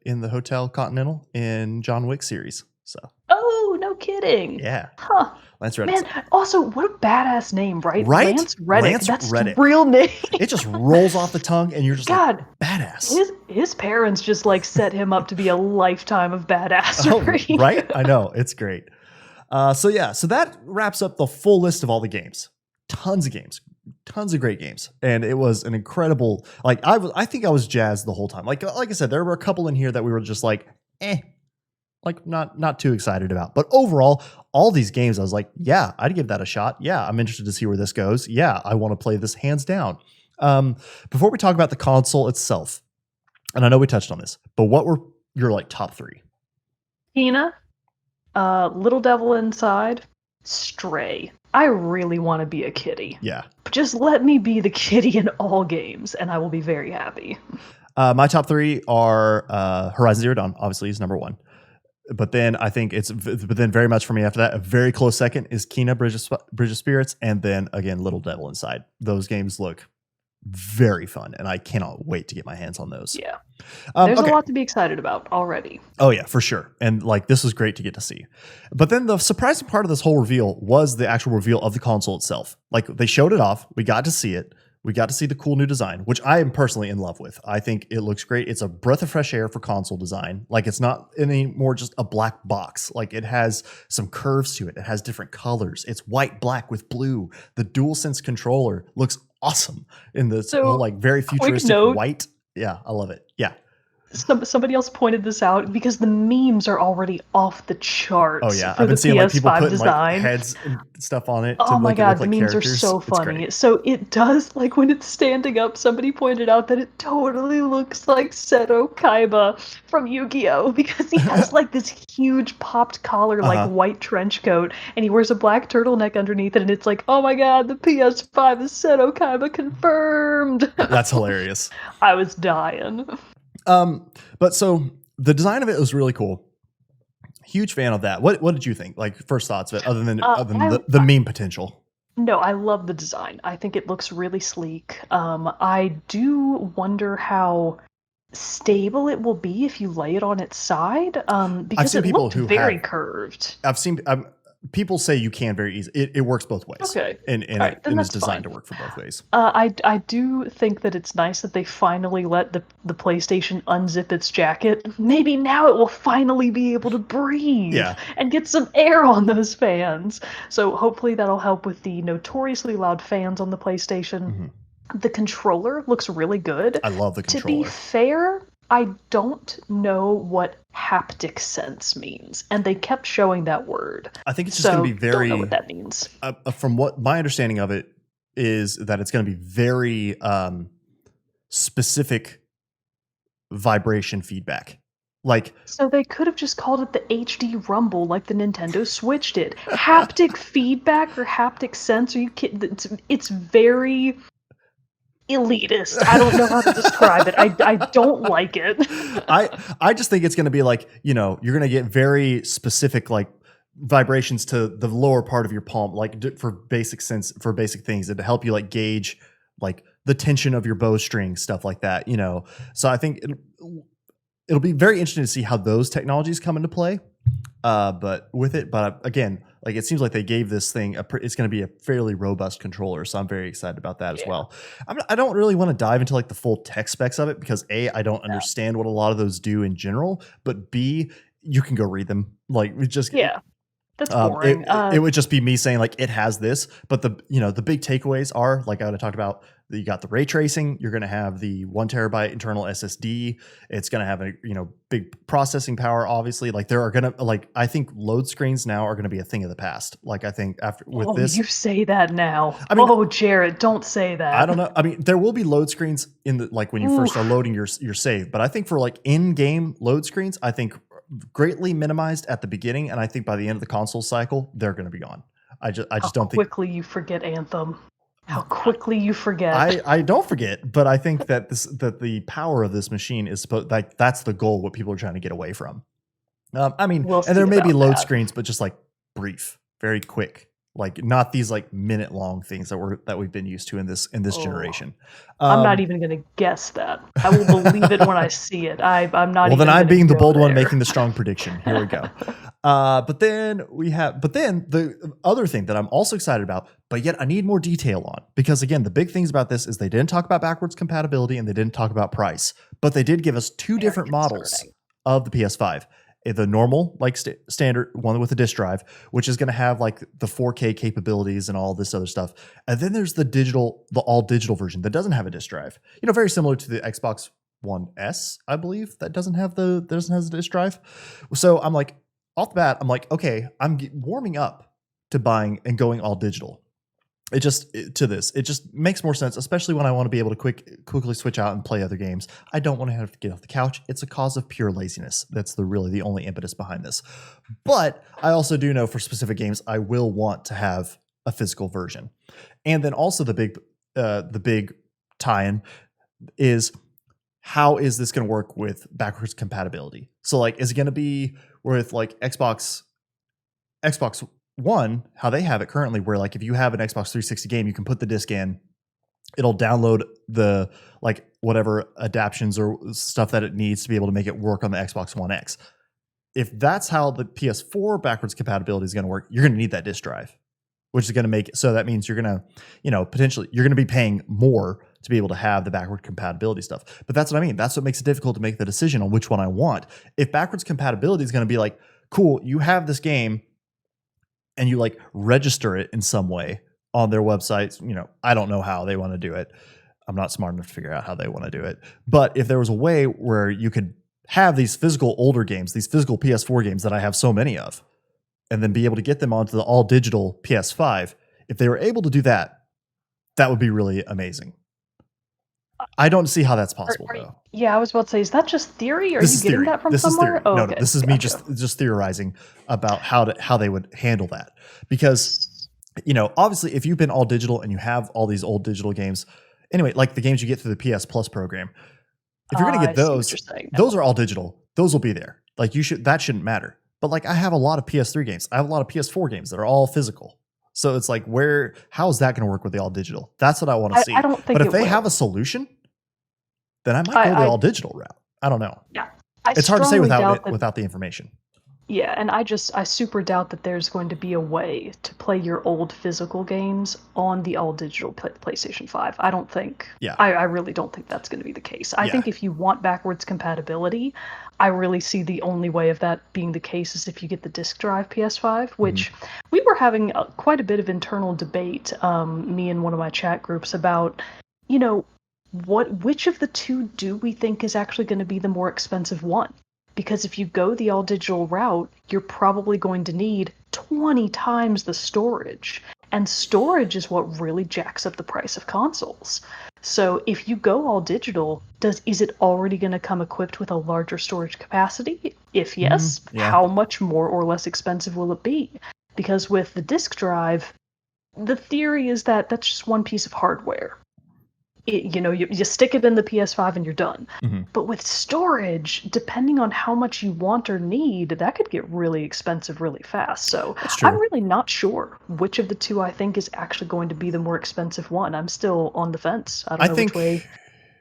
in the Hotel Continental in John Wick series. So. Oh, no kidding. Yeah. Huh. Lance Reddick. Man, also, what a badass name, right? Right? Lance Reddick. That's Reddick. Real name. It just rolls off the tongue, and you're just like, badass. His parents just like set him up to be a lifetime of badassery. Oh, right? I know. It's great. So that wraps up the full list of all the games. Tons of games. Tons of great games, and it was an incredible. Like I think I was jazzed the whole time. Like I said, there were a couple in here that we were just like, like not too excited about. But overall, all these games, I was like, yeah, I'd give that a shot. Yeah, I'm interested to see where this goes. Yeah, I want to play this hands down. Before we talk about the console itself, and I know we touched on this, but what were your like top 3? Tina, Little Devil Inside, Stray. I really want to be a kitty. Yeah. Just let me be the kitty in all games, and I will be very happy. My top 3 are Horizon Zero Dawn, obviously, is number 1. But then I think but then very much for me after that, a very close second is Kena Bridge of Spirits, and then again Little Devil Inside. Those games look very fun, and I cannot wait to get my hands on those. Yeah. There's okay. a lot to be excited about already. Oh yeah, for sure. And like this was great to get to see. But then the surprising part of this whole reveal was the actual reveal of the console itself. Like they showed it off, we got to see it. We got to see the cool new design, which I am personally in love with. I think it looks great. It's a breath of fresh air for console design. Like it's not anymore just a black box. Like it has some curves to it. It has different colors. It's white, black with blue. The DualSense controller looks awesome in this whole like very futuristic white. Yeah, I love it. Yeah. Somebody else pointed this out because the memes are already off the charts. Oh yeah, for I've been the seeing like people PS5 putting design. like heads and stuff on it. Oh to my make god, it look the like memes characters. are so It's funny. great. So it does, like when it's standing up, somebody pointed out that it totally looks like Seto Kaiba from Yu-Gi-Oh! Because he has like this huge popped collar, like white trench coat, and he wears a black turtleneck underneath it, and it's like, oh my god, the PS5 is Seto Kaiba confirmed. That's hilarious. I was dying. But so the design of it was really cool. Huge fan of that. What did you think? Like first thoughts of it, other than the meme potential? No, I love the design. I think it looks really sleek. I do wonder how stable it will be if you lay it on its side. Because it looked very curved. I've seen people say you can very easily. It works both ways. Okay. And it's designed to work for both ways. I do think that it's nice that they finally let the PlayStation unzip its jacket. Maybe now it will finally be able to breathe and get some air on those fans. So hopefully that'll help with the notoriously loud fans on the PlayStation. Mm-hmm. The controller looks really good. I love the controller. To be fair, I don't know what haptic sense means, and they kept showing that word. I think it's just going to be very. Don't know what that means. From what my understanding of it is, that it's going to be very specific vibration feedback. Like, so they could have just called it the HD Rumble, like the Nintendo Switch did. Haptic feedback or haptic sense? Are you kidding? It's very elitist. I don't know how to describe it. I don't like it. I just think it's going to be like, you're going to get very specific like vibrations to the lower part of your palm, like for basic things, and to help you like gauge like the tension of your bowstring, stuff like that. So I think it'll be very interesting to see how those technologies come into play. But again, like it seems like they gave this thing it's going to be a fairly robust controller, so I'm very excited about that as well. I don't really want to dive into like the full tech specs of it because A, I don't understand what a lot of those do in general, but B, you can go read them. Like we just that's boring. It would just be me saying like it has this, but the big takeaways are like I would have talked about. You got the ray tracing. You're going to have the 1 terabyte internal SSD. It's going to have a big processing power. Obviously, like there are going to I think load screens now are going to be a thing of the past. Like I think after with this, you say that now. I mean, Jared, don't say that. I don't know. I mean, there will be load screens in the when you first are loading your save, but I think for like in-game load screens, I think greatly minimized at the beginning, and I think by the end of the console cycle, they're going to be gone. I just don't think. How quickly you forget Anthem. How quickly you forget. I don't forget, but I think that the power of this machine is that's the goal. What people are trying to get away from. I mean, and there may be load screens, but just like brief, very quick, like not these like minute long things that we've been used to in this generation. I'm not even going to guess that. I will believe it when I see it. I'm not. Well, then I'm being the bold one making the strong prediction. Here we go. But then the other thing that I'm also excited about, but yet I need more detail on, because again, the big things about this is they didn't talk about backwards compatibility and they didn't talk about price, but they did give us two different models of the PS5. The normal, like standard one with a disk drive, which is going to have like the 4K capabilities and all this other stuff. And then there's the all digital version that doesn't have a disk drive. Very similar to the Xbox One S, I believe, that doesn't have a disk drive. So I'm like, off the bat, I'm like, okay, I'm warming up to buying and going all digital. It just makes more sense, especially when I want to be able to quickly switch out and play other games. I don't want to have to get off the couch. It's a cause of pure laziness. That's really the only impetus behind this. But I also do know for specific games, I will want to have a physical version. And then also the big tie-in is, how is this going to work with backwards compatibility? So like, is it going to be with like Xbox One, how they have it currently, where like if you have an Xbox 360 game, you can put the disc in, it'll download the like whatever adaptions or stuff that it needs to be able to make it work on the Xbox One X. If that's how the PS4 backwards compatibility is going to work, you're going to need that disk drive, which is going to make it so that means you're going to, potentially you're going to be paying more to be able to have the backward compatibility stuff. But that's what I mean. That's what makes it difficult to make the decision on which one I want. If backwards compatibility is going to be like, cool, you have this game and you like register it in some way on their websites, I don't know how they want to do it. I'm not smart enough to figure out how they want to do it. But if there was a way where you could have these physical older games, these physical PS4 games that I have so many of, and then be able to get them onto the all digital PS5, if they were able to do that, that would be really amazing. I don't see how that's possible, though. Yeah, I was about to say, is that just theory? Are you getting that from somewhere? Oh, no, this is me just theorizing about how they would handle that. Because, obviously, if you've been all digital and you have all these old digital games, anyway, like the games you get through the PS Plus program, if you're going to get those are all digital. Those will be there. Like that shouldn't matter. But like I have a lot of PS3 games. I have a lot of PS4 games that are all physical. So it's like, how is that going to work with the all digital? That's what I want to see. I don't think. But if they have a solution, then I might go the all digital route. I don't know. Yeah, it's hard to say without the information. Yeah, and I super doubt that there's going to be a way to play your old physical games on the all digital PlayStation 5. I don't think. Yeah. I really don't think that's going to be the case. I think if you want backwards compatibility, I really see the only way of that being the case is if you get the disc drive PS5, which we were having quite a bit of internal debate, me and one of my chat groups, about, which of the two do we think is actually going to be the more expensive one? Because if you go the all-digital route, you're probably going to need 20 times the storage. And storage is what really jacks up the price of consoles. So if you go all digital, is it already going to come equipped with a larger storage capacity? If yes, how much more or less expensive will it be? Because with the disk drive, the theory is that that's just one piece of hardware. You stick it in the PS5 and you're done. But with storage, depending on how much you want or need, that could get really expensive really fast. So I'm really not sure which of the two I think is actually going to be the more expensive one. I'm still on the fence. I don't know which way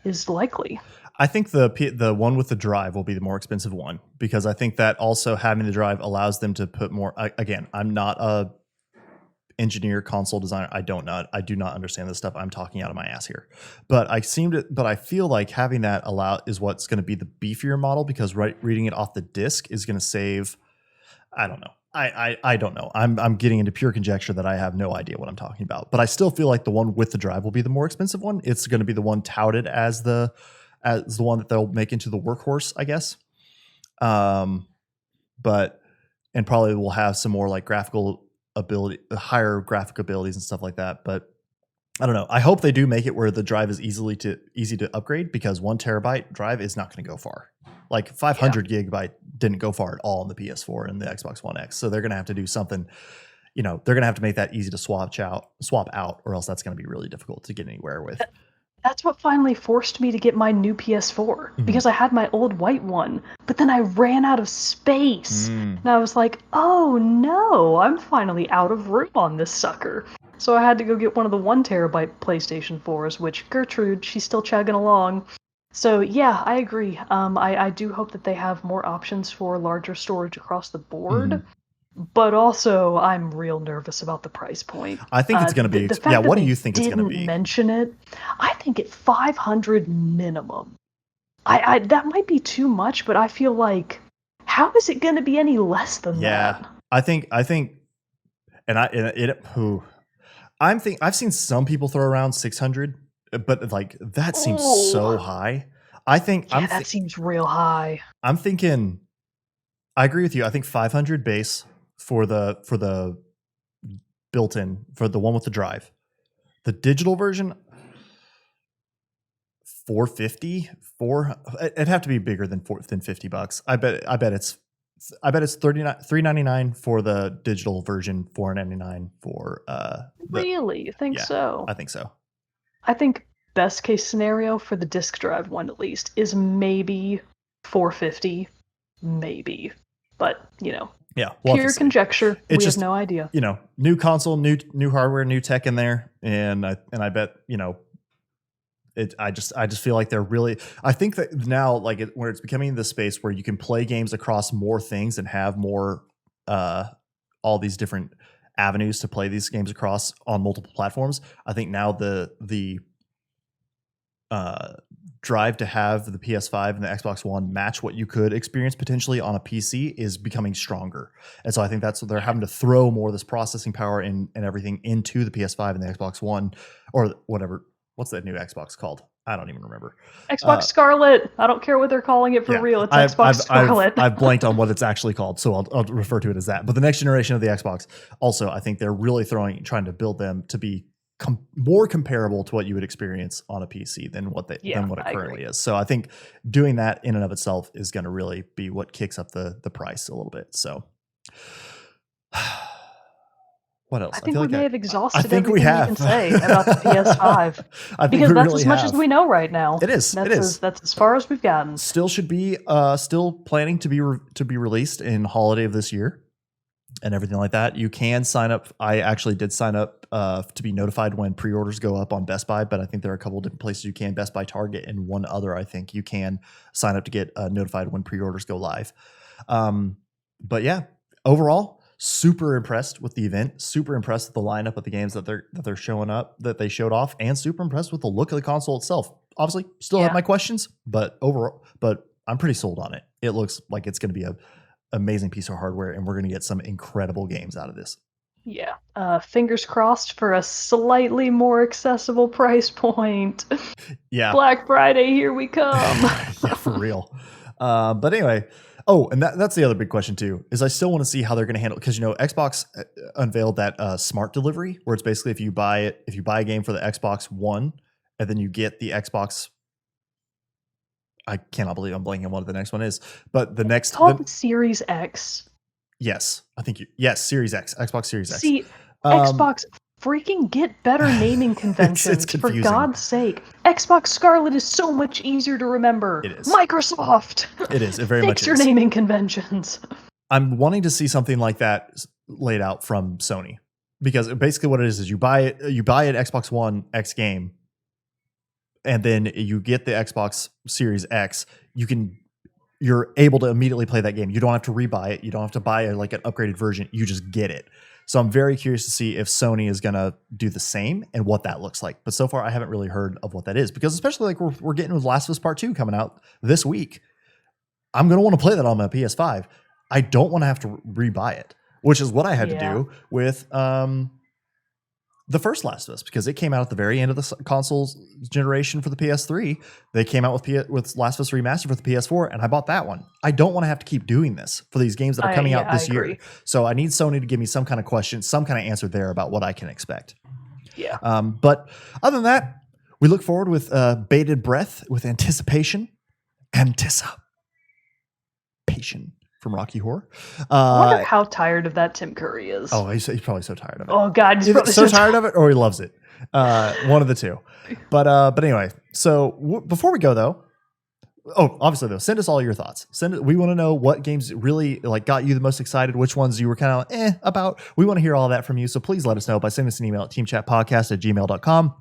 is likely. I think the one with the drive will be the more expensive one, because I think that also having the drive allows them to put more. Again, I'm not a engineer, console designer. I do not understand this stuff. I'm talking out of my ass here, but I feel like having that is what's going to be the beefier model, because reading it off the disc is going to save. I don't know. I don't know. I'm getting into pure conjecture that I have no idea what I'm talking about, but I still feel like the one with the drive will be the more expensive one. It's going to be the one touted as the one that they'll make into the workhorse, I guess. But probably will have some more like graphical ability, higher graphic abilities and stuff like that. But I don't know. I hope they do make it where the drive is easy to upgrade, because 1 terabyte drive is not going to go far. Like 500 gigabyte didn't go far at all in the PS4 and the Xbox One X. So they're going to have to do something. They're going to have to make that easy to swap out, or else that's going to be really difficult to get anywhere with. That's what finally forced me to get my new PS4, because I had my old white one, but then I ran out of space. And I was like, oh no, I'm finally out of room on this sucker. So I had to go get one of the 1 terabyte PlayStation 4s, which Gertrude, she's still chugging along. So yeah, I agree. I do hope that they have more options for larger storage across the board. But also, I'm real nervous about the price point. I think it's going to be. What do you think it's going to be? Mention it. I think at $500 minimum. I that might be too much, but I feel like, how is it going to be any less than that? I think, I've seen some people throw around 600, but like that seems so high. I think that seems real high. I'm thinking. I agree with you. I think 500 base for the built-in, for the one with the drive. The digital version, 450. It'd have to be bigger than $50. I bet it's $399 for the digital version, $499 for really? You think so? I think so. I think best case scenario for the disc drive one, at least, is maybe $450, maybe. But, Yeah, we'll have to pure see. conjecture. It's We just, have no idea. New console, new hardware, new tech in there, and I bet I just feel like they're really. I think that now, like where it's becoming the space where you can play games across more things and have more all these different avenues to play these games across on multiple platforms. I think now the drive to have the PS5 and the Xbox One match what you could experience potentially on a PC is becoming stronger. And so I think that's what they're having to throw more of this processing power and everything into the PS5 and the Xbox One or whatever. What's that new Xbox called? I don't even remember. Xbox Scarlet. I don't care what they're calling it for real. It's Xbox Scarlet. I've blanked on what it's actually called, so I'll refer to it as that. But the next generation of the Xbox, also, I think they're really trying to build them to be more comparable to what you would experience on a PC than what it currently is. So I think doing that in and of itself is going to really be what kicks up the price a little bit. So what else? I think we may have exhausted everything we have. you can say about the PS5 because that's as much as we know right now. It is. That's as far as we've gotten. Still should be still planning to be released in holiday of this year. And everything like that. You can sign up. I actually did sign up to be notified when pre-orders go up on Best Buy, but I think there are a couple of different places you can. Best Buy, Target, and one other. I think you can sign up to get notified when pre-orders go live. But yeah, overall, super impressed with the event. Super impressed with the lineup of the games that they're showing up, that they showed off, and super impressed with the look of the console itself. Obviously, still have my questions, but I'm pretty sold on it. It looks like it's going to be a amazing piece of hardware, and we're going to get some incredible games out of this. Yeah. Fingers crossed for a slightly more accessible price point. Yeah. Black Friday, here we come. Yeah, for real. But anyway, and that's the other big question too, is I still want to see how they're going to handle, because Xbox unveiled that smart delivery, where it's basically if you buy a game for the Xbox One and then you get the Xbox, I cannot believe I'm blanking on what the next one is, but the next called Series X. Yes, I think yes, Series X, Xbox Series X. See, Xbox, freaking get better naming conventions it's for God's sake. Xbox Scarlet is so much easier to remember. It is. Microsoft. It is. It very much is. Fix your naming conventions. I'm wanting to see something like that laid out from Sony, because basically what it is you buy an Xbox One X game, and then you get the Xbox Series X. You're able to immediately play that game. You don't have to rebuy it. You don't have to buy an upgraded version. You just get it. So I'm very curious to see if Sony is going to do the same and what that looks like. But so far, I haven't really heard of what that is, because especially we're getting with Last of Us Part 2 coming out this week. I'm going to want to play that on my PS5. I don't want to have to rebuy it, which is what I had to do with the first Last of Us, because it came out at the very end of the consoles generation for the PS3. They came out with Last of Us Remastered for the PS4, and I bought that one. I don't want to have to keep doing this for these games that are coming out this year. So I need Sony to give me some kind of question, some kind of answer there about what I can expect. Yeah. But other than that, we look forward with bated breath, with anticipation from Rocky Horror. I wonder how tired of that Tim Curry is. Oh, he's probably so tired of it. Oh God, he's probably so tired of it, or he loves it. One of the two. But anyway, so before we go though, obviously though, send us all your thoughts. We want to know what games really got you the most excited, which ones you were kind of about. We want to hear all that from you. So please let us know by sending us an email at teamchatpodcast@gmail.com.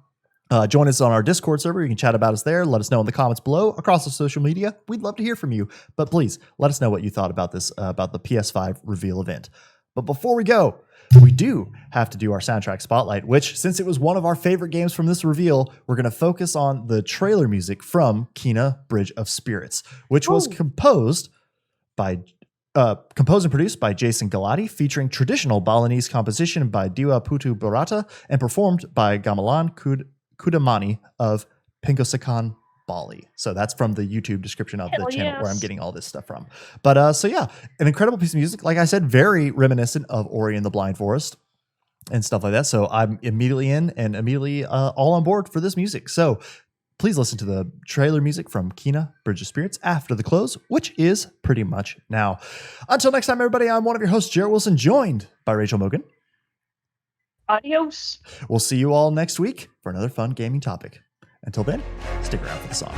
Join us on our Discord server. You can chat about us there. Let us know in the comments below across the social media. We'd love to hear from you. But please let us know what you thought about this, about the PS5 Reveal event. But before we go, we do have to do our soundtrack spotlight, which, since it was one of our favorite games from this reveal, we're going to focus on the trailer music from Kena Bridge of Spirits, which was composed and produced by Jason Galati, featuring traditional Balinese composition by Diwa Putu Barata, and performed by Gamelan Kudamani of Pingosakan, Bali. So that's from the YouTube description of the channel where I'm getting all this stuff from. But so yeah, an incredible piece of music. Like I said, very reminiscent of Ori and the Blind Forest and stuff like that. So I'm immediately in and immediately all on board for this music. So please listen to the trailer music from Kena Bridge of Spirits after the close, which is pretty much now. Until next time, everybody, I'm one of your hosts, Jarrett Wilson, joined by Rachel Mogan. Adios. We'll see you all next week for another fun gaming topic. Until then, stick around for the song.